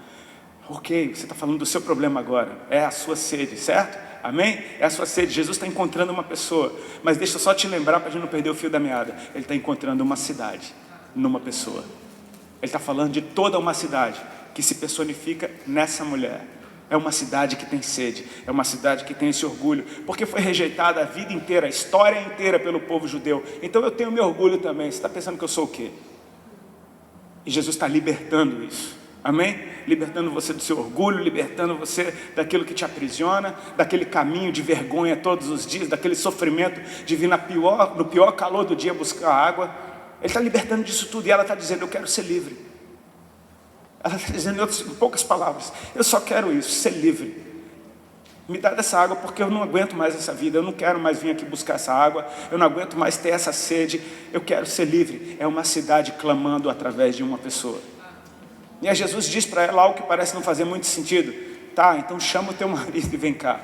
Ok, você está falando do seu problema agora, é a sua sede, certo? Amém? É a sua sede. Jesus está encontrando uma pessoa, mas deixa eu só te lembrar para a gente não perder o fio da meada. Ele está encontrando uma cidade, numa pessoa. Ele está falando de toda uma cidade que se personifica nessa mulher. É uma cidade que tem sede, é uma cidade que tem esse orgulho, porque foi rejeitada a vida inteira, a história inteira pelo povo judeu. Então eu tenho meu orgulho também. Você está pensando que eu sou o quê? E Jesus está libertando isso, amém? Libertando você do seu orgulho, libertando você daquilo que te aprisiona, daquele caminho de vergonha todos os dias, daquele sofrimento de vir no pior calor do dia buscar água. Ele está libertando disso tudo, e ela está dizendo, eu quero ser livre. Ela está dizendo em poucas palavras, eu só quero isso, ser livre. Me dá dessa água porque eu não aguento mais essa vida, eu não quero mais vir aqui buscar essa água, eu não aguento mais ter essa sede, eu quero ser livre. É uma cidade clamando através de uma pessoa. E aí Jesus diz para ela algo que parece não fazer muito sentido. Tá, então chama o teu marido e vem cá.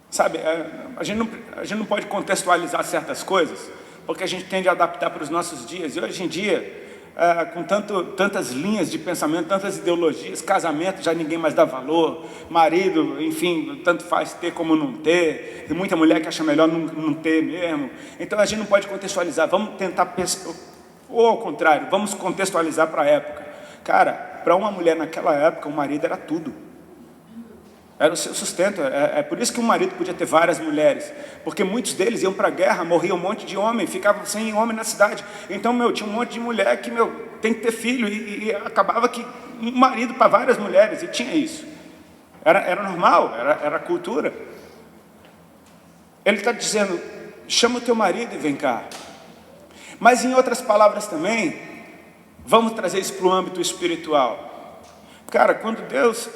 Sabe, a gente não pode contextualizar certas coisas, porque a gente tende a adaptar para os nossos dias. E hoje em dia, com tantas linhas de pensamento, tantas ideologias, casamento já ninguém mais dá valor, marido, enfim, tanto faz ter como não ter, tem muita mulher que acha melhor não ter mesmo. Então a gente não pode contextualizar, vamos tentar pensar, ou ao contrário, vamos contextualizar para a época. Cara, para uma mulher naquela época, o marido era tudo. Era o seu sustento, é por isso que um marido podia ter várias mulheres, porque muitos deles iam para a guerra, morria um monte de homem, ficavam sem homem na cidade. Então, tinha um monte de mulher que, tem que ter filho, e acabava que um marido para várias mulheres, e tinha isso. Era normal, era cultura. Ele está dizendo, chama o teu marido e vem cá. Mas em outras palavras também, vamos trazer isso para o âmbito espiritual. Cara, quando Deus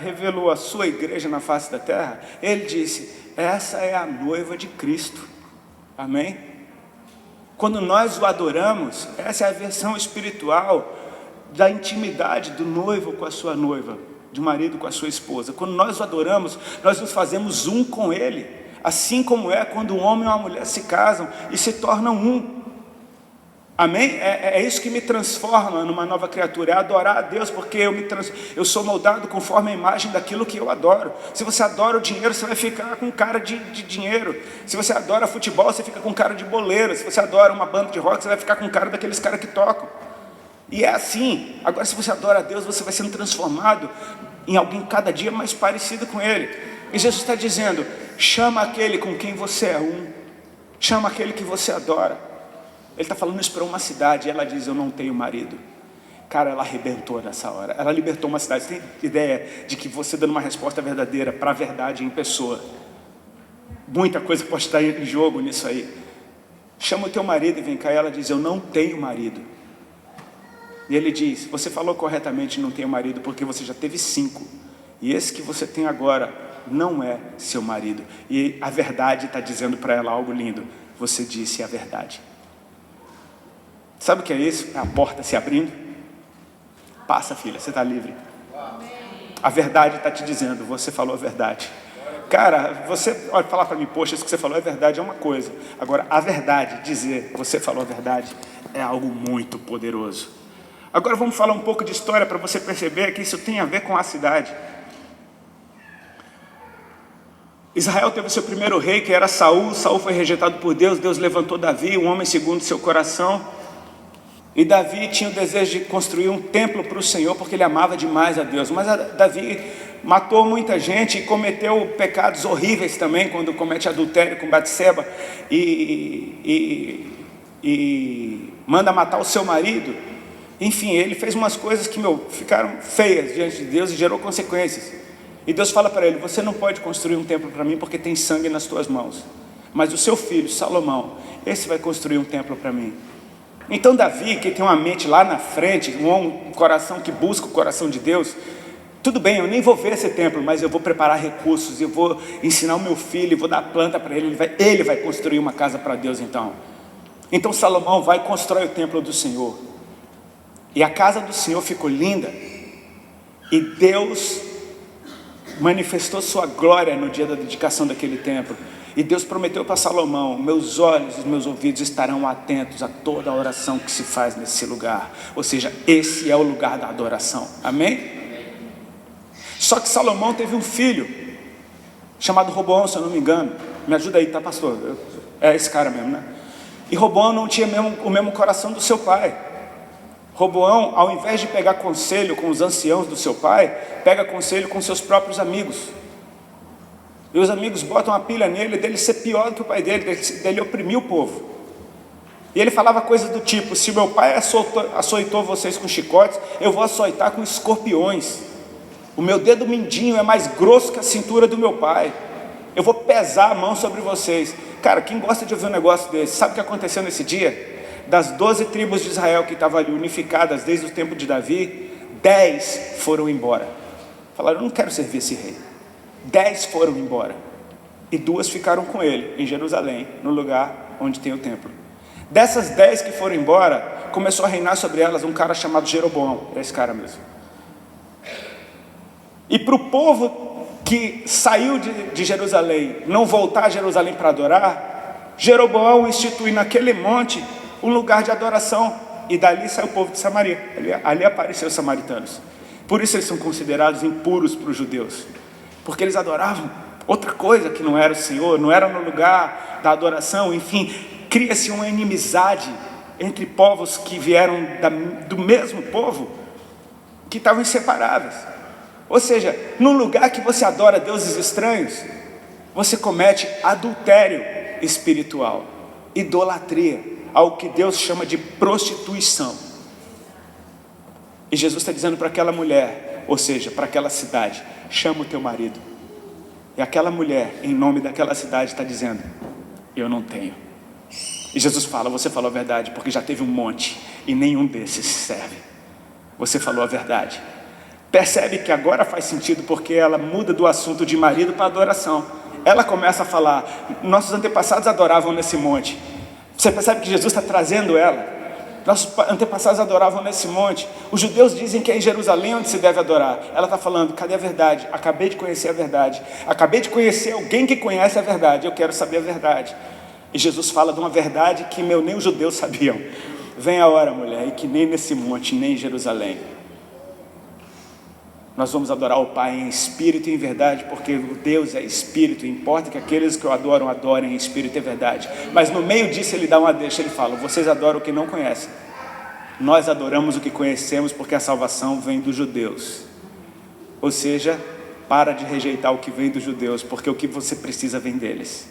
revelou a sua igreja na face da terra, Ele disse, essa é a noiva de Cristo, amém? Quando nós o adoramos, essa é a versão espiritual da intimidade do noivo com a sua noiva. de um marido com a sua esposa. Quando nós o adoramos, nós nos fazemos um com Ele. Assim como é quando um homem e uma mulher se casam e se tornam um. Amém? É isso que me transforma numa nova criatura, é adorar a Deus, porque eu sou moldado conforme a imagem daquilo que eu adoro. Se você adora o dinheiro, você vai ficar com cara de dinheiro. Se você adora futebol, você fica com cara de boleiro. Se você adora uma banda de rock, você vai ficar com cara daqueles caras que tocam. E é assim. Agora, se você adora a Deus, você vai sendo transformado em alguém cada dia mais parecido com Ele. E Jesus está dizendo, chama aquele com quem você é um. Chama aquele que você adora. Ele está falando isso para uma cidade, e ela diz, eu não tenho marido. Cara, ela arrebentou nessa hora. Ela libertou uma cidade. Você tem ideia de que você dando uma resposta verdadeira para a verdade em pessoa, muita coisa pode estar em jogo nisso aí. Chama o teu marido e vem cá. E ela diz, eu não tenho marido. E ele diz, você falou corretamente, não tenho marido, porque você já teve 5. E esse que você tem agora não é seu marido. E a verdade está dizendo para ela algo lindo. Você disse a verdade. Sabe o que é isso? É a porta se abrindo. Passa, filha, você está livre. A verdade está te dizendo, você falou a verdade. Cara, você olha, falar para mim, poxa, isso que você falou é verdade, é uma coisa. Agora, a verdade, dizer, você falou a verdade, é algo muito poderoso. Agora vamos falar um pouco de história para você perceber que isso tem a ver com a cidade. Israel teve o seu primeiro rei, que era Saul. Saul foi rejeitado por Deus. Deus levantou Davi, um homem segundo seu coração. E Davi tinha o desejo de construir um templo para o Senhor, porque ele amava demais a Deus. Mas Davi matou muita gente e cometeu pecados horríveis também, quando comete adultério com Batseba e manda matar o seu marido. Enfim, ele fez umas coisas que ficaram feias diante de Deus e gerou consequências. E Deus fala para ele, você não pode construir um templo para mim porque tem sangue nas tuas mãos. Mas o seu filho, Salomão, esse vai construir um templo para mim. Então Davi, que tem uma mente lá na frente, um coração que busca o coração de Deus, tudo bem, eu nem vou ver esse templo, mas eu vou preparar recursos, eu vou ensinar o meu filho, vou dar planta para ele, ele vai construir uma casa para Deus então. Então Salomão vai e constrói o templo do Senhor. E a casa do Senhor ficou linda. E Deus manifestou sua glória no dia da dedicação daquele templo. E Deus prometeu para Salomão, meus olhos e meus ouvidos estarão atentos a toda a oração que se faz nesse lugar. Ou seja, esse é o lugar da adoração. Amém? Só que Salomão teve um filho, chamado Roboão, se eu não me engano. Me ajuda aí, tá, pastor? É esse cara mesmo, né? E Roboão não tinha o mesmo coração do seu pai. Roboão, ao invés de pegar conselho com os anciãos do seu pai, pega conselho com seus próprios amigos. E os amigos botam a pilha nele dele ser pior do que o pai dele oprimir o povo. E ele falava coisas do tipo, se meu pai açoitou vocês com chicotes, eu vou açoitar com escorpiões. O meu dedo mindinho é mais grosso que a cintura do meu pai. Eu vou pesar a mão sobre vocês. Cara, quem gosta de ouvir um negócio desse, sabe o que aconteceu nesse dia? Das 12 tribos de Israel que estavam ali unificadas desde o tempo de Davi, 10 foram embora. Falaram, eu não quero servir esse rei. 10 foram embora. E 2 ficaram com ele, em Jerusalém, no lugar onde tem o templo. Dessas 10 que foram embora, começou a reinar sobre elas um cara chamado Jeroboão. É esse cara mesmo. E para o povo que saiu de Jerusalém, não voltar a Jerusalém para adorar, Jeroboão institui naquele monte um lugar de adoração. E dali saiu o povo de Samaria. Ali apareceu os samaritanos. Por isso eles são considerados impuros para os judeus. Porque eles adoravam outra coisa que não era o Senhor, não era no lugar da adoração. Enfim, cria-se uma inimizade entre povos que vieram do mesmo povo, que estavam inseparáveis. Ou seja, num lugar que você adora deuses estranhos, você comete adultério espiritual, idolatria, algo que Deus chama de prostituição. E Jesus está dizendo para aquela mulher, ou seja, para aquela cidade, chama o teu marido. E aquela mulher, em nome daquela cidade, está dizendo, eu não tenho. E Jesus fala, você falou a verdade, porque já teve um monte, e nenhum desses serve. Você falou a verdade. Percebe que agora faz sentido, porque ela muda do assunto de marido para adoração. Ela começa a falar, nossos antepassados adoravam nesse monte. Você percebe que Jesus está trazendo ela Nossos antepassados adoravam nesse monte. Os judeus dizem que é em Jerusalém onde se deve adorar. Ela está falando, cadê a verdade? Acabei de conhecer a verdade. Acabei de conhecer alguém que conhece a verdade. Eu quero saber a verdade. E Jesus fala de uma verdade que nem os judeus sabiam. Vem a hora, mulher, e que nem nesse monte, nem em Jerusalém nós vamos adorar o Pai em espírito e em verdade, porque Deus é espírito. Importa que aqueles que o adoram, adorem em espírito e verdade. Mas no meio disso ele dá uma deixa, ele fala, vocês adoram o que não conhecem. Nós adoramos o que conhecemos, porque a salvação vem dos judeus. Ou seja, para de rejeitar o que vem dos judeus, porque o que você precisa vem deles.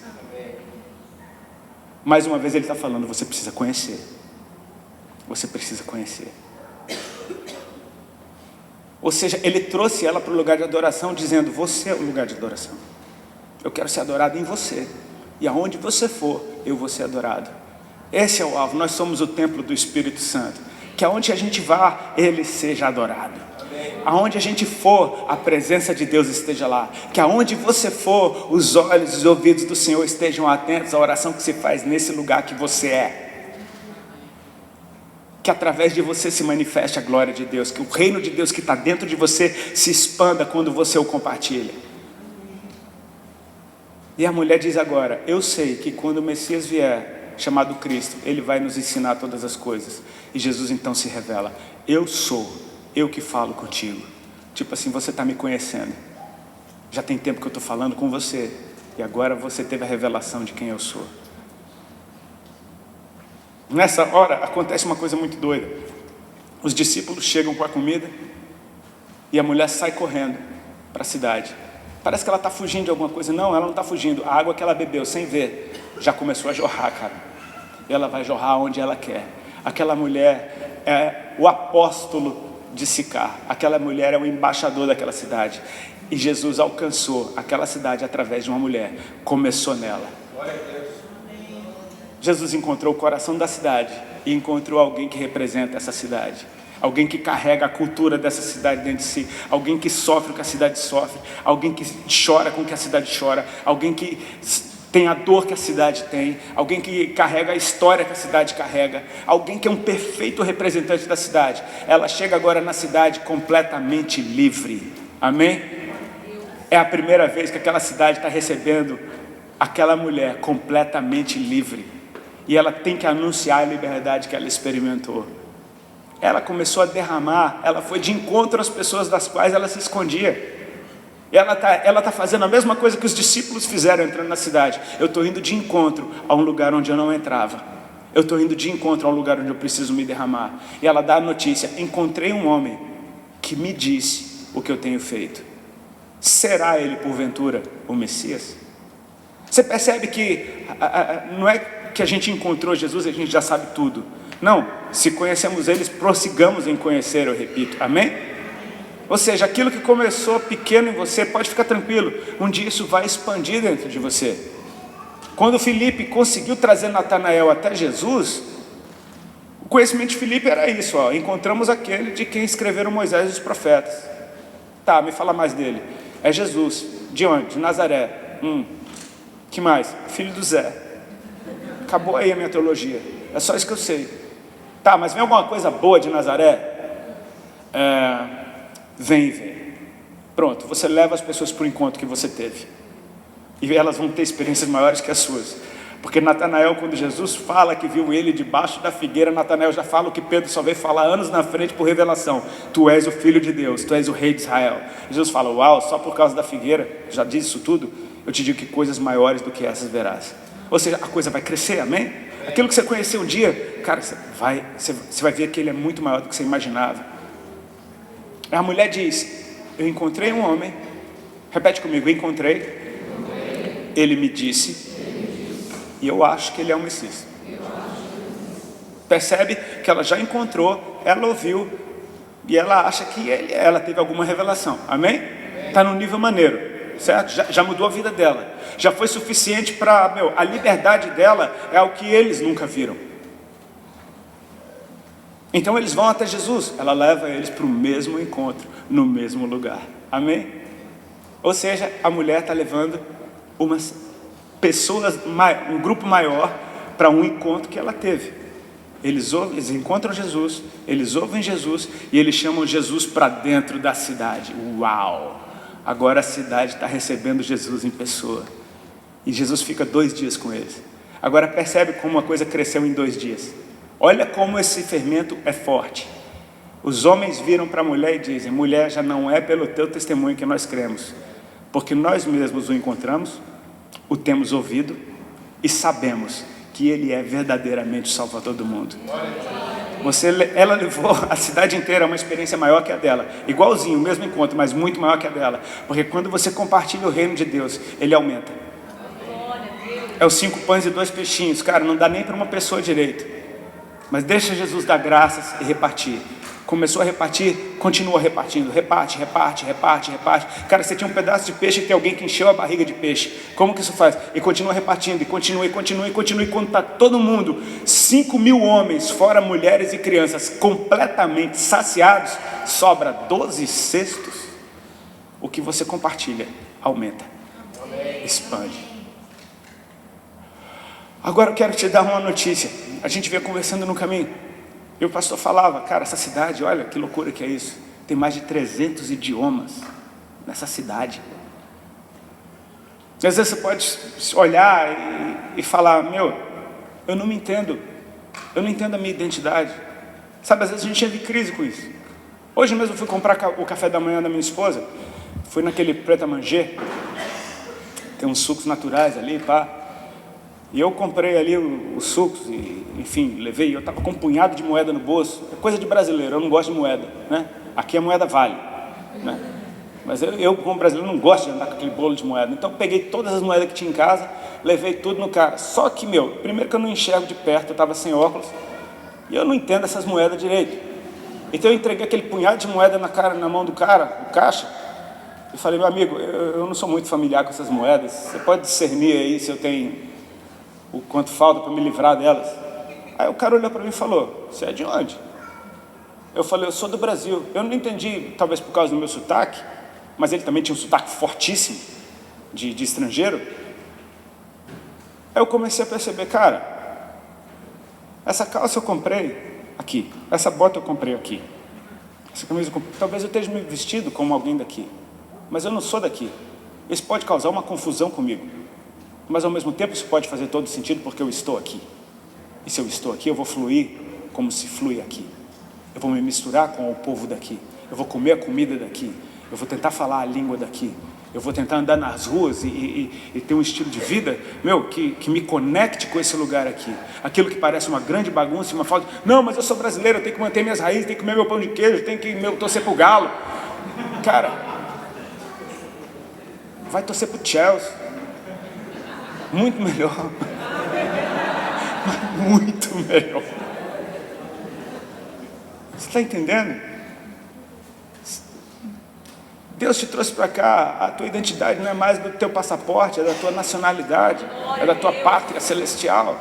Mais uma vez ele está falando, você precisa conhecer. Você precisa conhecer. Ou seja, ele trouxe ela para o lugar de adoração, dizendo, você é o lugar de adoração. Eu quero ser adorado em você. E aonde você for, eu vou ser adorado. Esse é o alvo, nós somos o templo do Espírito Santo. Que aonde a gente vá, ele seja adorado. Aonde a gente for, a presença de Deus esteja lá. Que aonde você for, os olhos e os ouvidos do Senhor estejam atentos à oração que se faz nesse lugar que você é. Que através de você se manifeste a glória de Deus, que o reino de Deus que está dentro de você se expanda quando você o compartilha. E a mulher diz agora, eu sei que quando o Messias vier, chamado Cristo, ele vai nos ensinar todas as coisas. E Jesus então se revela, eu sou, eu que falo contigo. Tipo assim, você está me conhecendo, já tem tempo que eu estou falando com você, e agora você teve a revelação de quem eu sou. Nessa hora acontece uma coisa muito doida. Os discípulos chegam com a comida e a mulher sai correndo para a cidade. Parece que ela está fugindo de alguma coisa. Não, ela não está fugindo. A água que ela bebeu sem ver já começou a jorrar, cara. E ela vai jorrar onde ela quer. Aquela mulher é o apóstolo de Sicar. Aquela mulher é o embaixador daquela cidade. E Jesus alcançou aquela cidade através de uma mulher. Começou nela. Glória a Deus. Jesus encontrou o coração da cidade e encontrou alguém que representa essa cidade. Alguém que carrega a cultura dessa cidade dentro de si. Alguém que sofre o que a cidade sofre. Alguém que chora com o que a cidade chora. Alguém que tem a dor que a cidade tem. Alguém que carrega a história que a cidade carrega. Alguém que é um perfeito representante da cidade. Ela chega agora na cidade completamente livre. Amém? É a primeira vez que aquela cidade está recebendo aquela mulher completamente livre. E ela tem que anunciar a liberdade que ela experimentou. Ela começou a derramar, ela foi de encontro às pessoas das quais ela se escondia. E ela tá fazendo a mesma coisa que os discípulos fizeram entrando na cidade. Eu estou indo de encontro a um lugar onde eu não entrava. Eu estou indo de encontro a um lugar onde eu preciso me derramar. E ela dá a notícia, encontrei um homem que me disse o que eu tenho feito. Será ele porventura o Messias? Você percebe que não é que a gente encontrou Jesus e a gente já sabe tudo. Não, se conhecemos eles, prossigamos em conhecer, eu repito, amém? Ou seja, aquilo que começou pequeno em você, pode ficar tranquilo, um dia isso vai expandir dentro de você. Quando Filipe conseguiu trazer Natanael até Jesus, o conhecimento de Filipe era isso, ó, encontramos aquele de quem escreveram Moisés e os profetas. Tá, me fala mais dele. É Jesus, de onde? De Nazaré. Que mais? Filho do Zé. Acabou aí a minha teologia. É só isso que eu sei. Tá, mas vem alguma coisa boa de Nazaré? Vem. Pronto, você leva as pessoas para o encontro que você teve. E elas vão ter experiências maiores que as suas. Porque Natanael, quando Jesus fala que viu ele debaixo da figueira, Natanael já fala o que Pedro só veio falar anos na frente por revelação. Tu és o Filho de Deus, tu és o Rei de Israel. Jesus fala, uau, só por causa da figueira, já diz isso tudo? Eu te digo que coisas maiores do que essas verás. Ou seja, a coisa vai crescer, amém? Aquilo que você conheceu um dia, cara, você vai ver que ele é muito maior do que você imaginava. A mulher diz, eu encontrei um homem, repete comigo, eu encontrei, ele me disse, e eu acho que ele é o Messias. Percebe que ela já encontrou, ela ouviu, e ela acha que ela teve alguma revelação, amém? Está num nível maneiro. Certo? Já mudou a vida dela. Já foi suficiente para, a liberdade dela é o que eles nunca viram. Então eles vão até Jesus. Ela leva eles para o mesmo encontro, no mesmo lugar. Amém? Ou seja, a mulher está levando um grupo maior para um encontro que ela teve. Eles encontram Jesus, eles ouvem Jesus e eles chamam Jesus para dentro da cidade. Uau! Agora a cidade está recebendo Jesus em pessoa. E Jesus fica 2 dias com eles. Agora percebe como uma coisa cresceu em 2 dias. Olha como esse fermento é forte. Os homens viram para a mulher e dizem: mulher, já não é pelo teu testemunho que nós cremos, porque nós mesmos o encontramos, o temos ouvido e sabemos que Ele é verdadeiramente o Salvador do mundo. Ela levou a cidade inteira a uma experiência maior que a dela, igualzinho, o mesmo encontro, mas muito maior que a dela, porque quando você compartilha o reino de Deus, Ele aumenta. É os 5 pães e 2 peixinhos, cara, não dá nem para uma pessoa direito, mas deixa Jesus dar graças e repartir. Começou a repartir, continua repartindo, reparte. Cara, você tinha um pedaço de peixe e tem alguém que encheu a barriga de peixe. Como que isso faz? E continua repartindo, e continua. E quando está todo mundo, 5.000 homens, fora mulheres e crianças, completamente saciados, sobra 12 cestos. O que você compartilha, aumenta, expande. Agora eu quero te dar uma notícia. A gente veio conversando no caminho. E o pastor falava: cara, essa cidade, olha que loucura que é isso. Tem mais de 300 idiomas nessa cidade. E às vezes você pode olhar e falar: meu, eu não me entendo. Eu não entendo a minha identidade. Sabe, às vezes a gente entra em crise com isso. Hoje mesmo eu fui comprar o café da manhã da minha esposa. Fui naquele Pret a Manger. Tem uns sucos naturais ali, pá. E eu comprei ali os sucos, e, enfim, levei. Eu estava com um punhado de moeda no bolso. É coisa de brasileiro, eu não gosto de moeda, né? Aqui a moeda vale, né? Mas eu como brasileiro, não gosto de andar com aquele bolo de moeda. Então eu peguei todas as moedas que tinha em casa, levei tudo no carro. Só que, primeiro que eu não enxergo de perto, eu estava sem óculos, e eu não entendo essas moedas direito. Então eu entreguei aquele punhado de moeda na mão do cara, o caixa, e falei: meu amigo, eu não sou muito familiar com essas moedas, você pode discernir aí se eu tenho o quanto falta para me livrar delas? Aí o cara olhou para mim e falou: você é de onde? Eu falei: eu sou do Brasil. Eu não entendi, talvez por causa do meu sotaque, mas ele também tinha um sotaque fortíssimo de estrangeiro. Aí eu comecei a perceber: cara, essa calça eu comprei aqui, essa bota eu comprei aqui, essa camisa eu comprei. Talvez eu esteja me vestido como alguém daqui, mas eu não sou daqui. Isso pode causar uma confusão comigo, mas ao mesmo tempo isso pode fazer todo sentido, porque eu estou aqui. E se eu estou aqui, eu vou fluir como se flui aqui. Eu vou me misturar com o povo daqui. Eu vou comer a comida daqui. Eu vou tentar falar a língua daqui. Eu vou tentar andar nas ruas e ter um estilo de vida, que me conecte com esse lugar aqui. Aquilo que parece uma grande bagunça e uma falta. Não, mas eu sou brasileiro, eu tenho que manter minhas raízes, tenho que comer meu pão de queijo, tenho que torcer pro Galo. Cara, vai torcer pro Chelsea. Muito melhor. Muito melhor. Você está entendendo? Deus te trouxe para cá. A tua identidade não é mais do teu passaporte, é da tua nacionalidade, é da tua pátria celestial.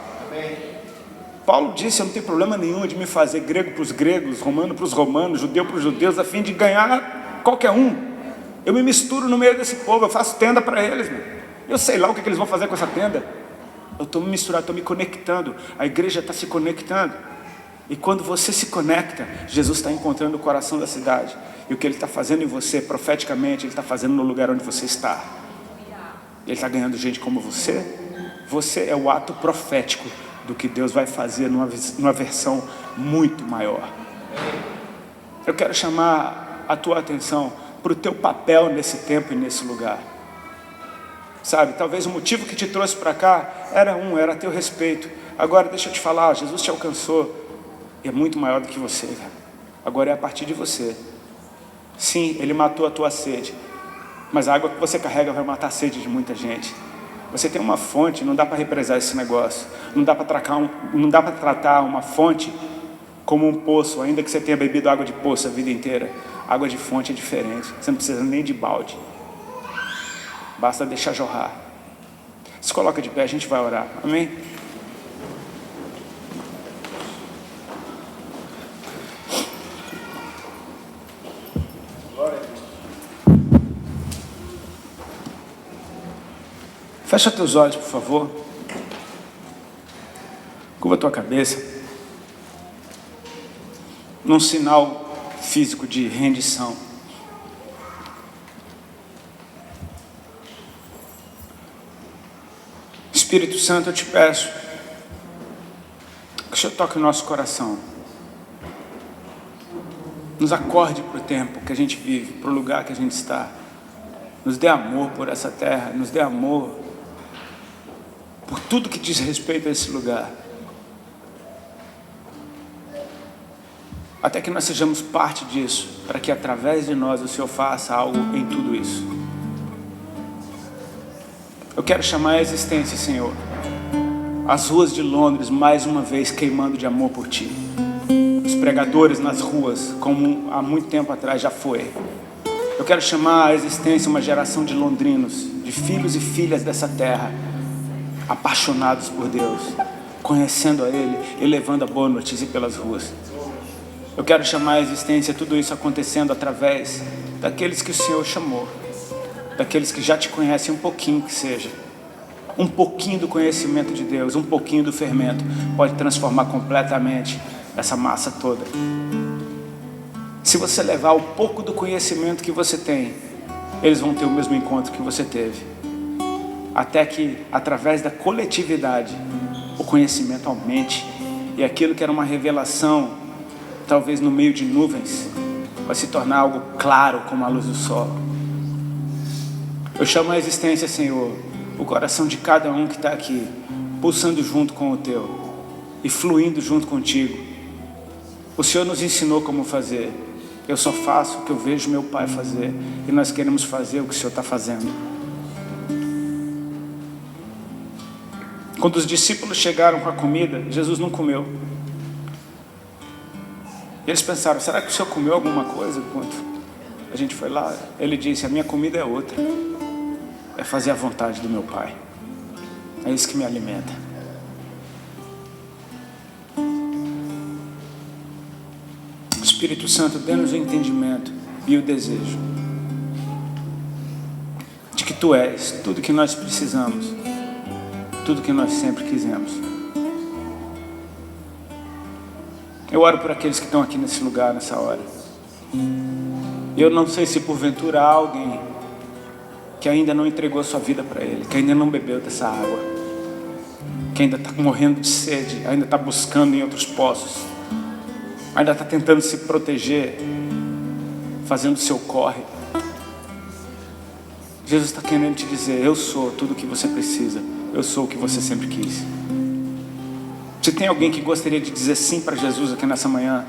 Paulo disse: eu não tenho problema nenhum de me fazer grego para os gregos, romano para os romanos, judeu para os judeus, a fim de ganhar qualquer um. Eu me misturo no meio desse povo, eu faço tenda para eles, meu. Eu sei lá o que eles vão fazer com essa tenda. Eu estou me misturando, estou me conectando. A igreja está se conectando. E quando você se conecta, Jesus está encontrando o coração da cidade. E o que Ele está fazendo em você, profeticamente, Ele está fazendo no lugar onde você está. Ele está ganhando gente como você. Você é o ato profético do que Deus vai fazer numa versão muito maior. Eu quero chamar a tua atenção para o teu papel nesse tempo e nesse lugar. Sabe, talvez o motivo que te trouxe para cá era teu respeito. Agora deixa eu te falar, Jesus te alcançou e é muito maior do que você, cara. Agora é a partir de você. Sim, Ele matou a tua sede, mas a água que você carrega vai matar a sede de muita gente. Você tem uma fonte, não dá para represar esse negócio. Não dá para tratar uma fonte como um poço, ainda que você tenha bebido água de poço a vida inteira. Água de fonte é diferente, você não precisa nem de balde. Basta deixar jorrar. Se coloca de pé, a gente vai orar. Amém? Fecha teus olhos, por favor. Curva tua cabeça. num sinal físico de rendição. Espírito Santo, eu te peço que o Senhor toque o nosso coração. Nos acorde para o tempo que a gente vive, para o lugar que a gente está. Nos dê amor por essa terra, nos dê amor por tudo que diz respeito a esse lugar. Até que nós sejamos parte disso, para que através de nós o Senhor faça algo em tudo isso. Eu quero chamar a existência, Senhor, as ruas de Londres mais uma vez queimando de amor por Ti. Os pregadores nas ruas, como há muito tempo atrás já foi. Eu quero chamar a existência uma geração de londrinos, de filhos e filhas dessa terra, apaixonados por Deus, conhecendo a Ele e levando a boa notícia pelas ruas. Eu quero chamar a existência tudo isso acontecendo através daqueles que o Senhor chamou, daqueles que já te conhecem um pouquinho que seja. Um pouquinho do conhecimento de Deus, um pouquinho do fermento pode transformar completamente essa massa toda. Se você levar o pouco do conhecimento que você tem, eles vão ter o mesmo encontro que você teve. Até que, através da coletividade, o conhecimento aumente e aquilo que era uma revelação, talvez no meio de nuvens, vai se tornar algo claro como a luz do sol. Eu chamo a existência, Senhor, o coração de cada um que está aqui, pulsando junto com o Teu e fluindo junto contigo. O Senhor nos ensinou como fazer. Eu só faço o que eu vejo meu Pai fazer. E nós queremos fazer o que o Senhor está fazendo. Quando os discípulos chegaram com a comida, Jesus não comeu. Eles pensaram, será que o Senhor comeu alguma coisa? Enquanto a gente foi lá, Ele disse, a minha comida é outra. É fazer a vontade do meu Pai. É isso que me alimenta. Espírito Santo, dê-nos o entendimento e o desejo de que Tu és tudo que nós precisamos, tudo que nós sempre quisemos. Eu oro por aqueles que estão aqui nesse lugar, nessa hora. Eu não sei se porventura há alguém que ainda não entregou sua vida para Ele, que ainda não bebeu dessa água, que ainda está morrendo de sede, ainda está buscando em outros poços, ainda está tentando se proteger, fazendo o seu corre. Jesus está querendo te dizer, eu sou tudo o que você precisa, eu sou o que você sempre quis. Se tem alguém que gostaria de dizer sim para Jesus aqui nessa manhã,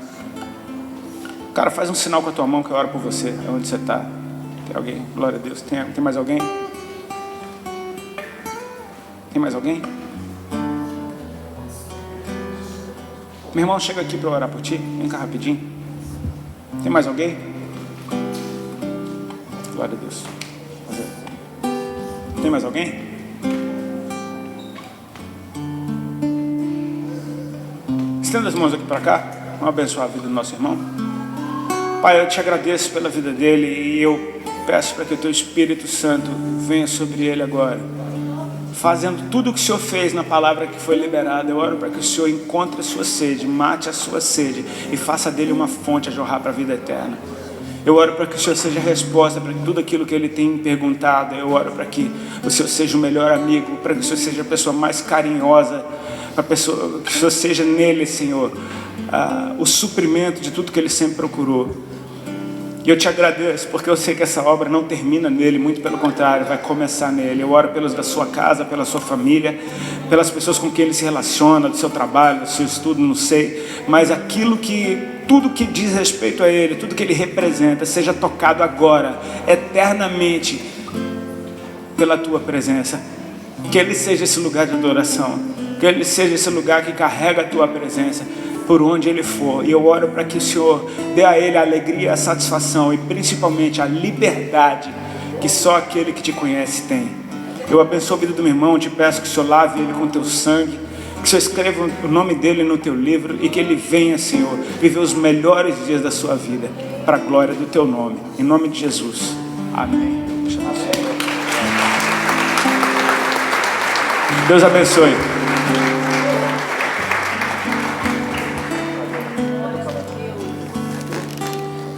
cara, faz um sinal com a tua mão que eu oro por você, é onde você está. Tem alguém? Glória a Deus. Tem mais alguém? Tem mais alguém? Meu irmão, chega aqui para eu orar por ti. Vem cá rapidinho. Tem mais alguém? Glória a Deus. Tem mais alguém? Estenda as mãos aqui para cá. Vamos abençoar a vida do nosso irmão. Pai, eu te agradeço pela vida dele e eu peço para que o Teu Espírito Santo venha sobre ele agora, fazendo tudo o que o Senhor fez na palavra que foi liberada. Eu oro para que o Senhor encontre a sua sede, mate a sua sede e faça dele uma fonte a jorrar para a vida eterna. Eu oro para que o Senhor seja a resposta para tudo aquilo que ele tem perguntado. Eu oro para que o Senhor seja o melhor amigo, para que o Senhor seja a pessoa mais carinhosa, que o Senhor seja nele, Senhor, o suprimento de tudo que ele sempre procurou. E eu te agradeço, porque eu sei que essa obra não termina nele, muito pelo contrário, vai começar nele. Eu oro pelos da sua casa, pela sua família, pelas pessoas com quem ele se relaciona, do seu trabalho, do seu estudo, não sei. Mas tudo que diz respeito a ele, tudo que ele representa, seja tocado agora, eternamente, pela tua presença. Que ele seja esse lugar de adoração, que ele seja esse lugar que carrega a tua presença, por onde ele for. E eu oro para que o Senhor dê a ele a alegria, a satisfação e principalmente a liberdade que só aquele que te conhece tem. Eu abençoo a vida do meu irmão, te peço que o Senhor lave ele com teu sangue, que o Senhor escreva o nome dele no teu livro e que ele venha, Senhor, viver os melhores dias da sua vida para a glória do teu nome. Em nome de Jesus. Amém. Deus abençoe.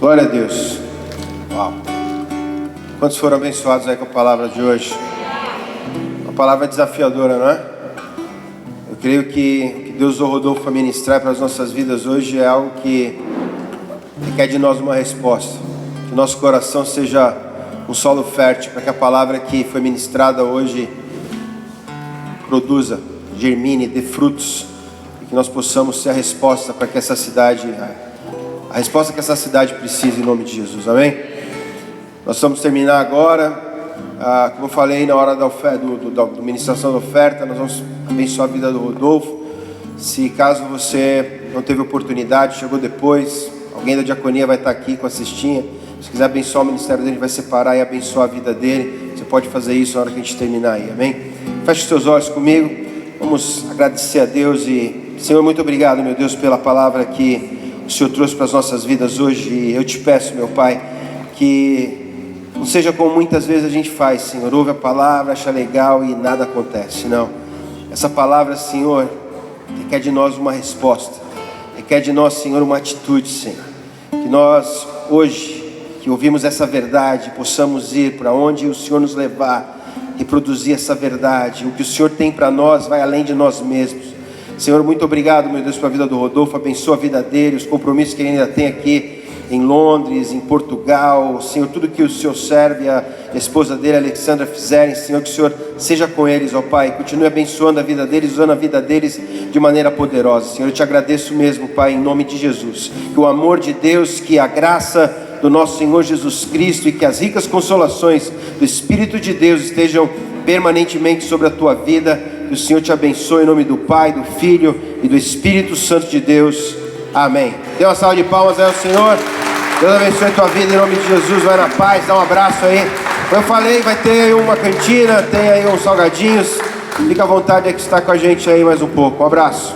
Glória a Deus. Uau. Quantos foram abençoados aí com a palavra de hoje? Uma palavra desafiadora, não é? Eu creio que o que Deus usou Rodolfo a ministrar para as nossas vidas hoje é algo que requer de nós uma resposta. Que o nosso coração seja um solo fértil para que a palavra que foi ministrada hoje produza, germine, dê frutos, e que nós possamos ser a resposta para que essa cidade, a resposta que essa cidade precisa, em nome de Jesus, amém? Nós vamos terminar agora. Como eu falei na hora da ministração da oferta, nós vamos abençoar a vida do Rodolfo. Se caso você não teve oportunidade, chegou depois, alguém da diaconia vai estar aqui com a cestinha. Se quiser abençoar o ministério dele, vai separar e abençoar a vida dele. Você pode fazer isso na hora que a gente terminar aí, amém? Feche os seus olhos comigo. Vamos agradecer a Deus e, Senhor, muito obrigado, meu Deus, pela palavra que o Senhor trouxe para as nossas vidas hoje. E eu te peço, meu Pai, que não seja como muitas vezes a gente faz, Senhor, ouve a palavra, acha legal e nada acontece. Não, essa palavra, Senhor, requer de nós uma resposta, requer de nós, Senhor, uma atitude, Senhor. Que nós, hoje, que ouvimos essa verdade, possamos ir para onde o Senhor nos levar, e produzir essa verdade. O que o Senhor tem para nós vai além de nós mesmos. Senhor, muito obrigado, meu Deus, pela vida do Rodolfo. Abençoa a vida dele, os compromissos que ele ainda tem aqui em Londres, em Portugal. Senhor, tudo que o Senhor serve, a esposa dele, a Alexandra, fizerem, Senhor, que o Senhor seja com eles, ó Pai. Continue abençoando a vida deles, usando a vida deles de maneira poderosa. Senhor, eu te agradeço mesmo, Pai, em nome de Jesus. Que o amor de Deus, que a graça do nosso Senhor Jesus Cristo e que as ricas consolações do Espírito de Deus estejam permanentemente sobre a tua vida. Que o Senhor te abençoe em nome do Pai, do Filho e do Espírito Santo de Deus. Amém. Dê uma salva de palmas aí ao Senhor. Deus abençoe a tua vida em nome de Jesus. Vai na paz, dá um abraço aí. Como eu falei, vai ter aí uma cantina, tem aí uns salgadinhos. Fica à vontade de estar com a gente aí mais um pouco. Um abraço.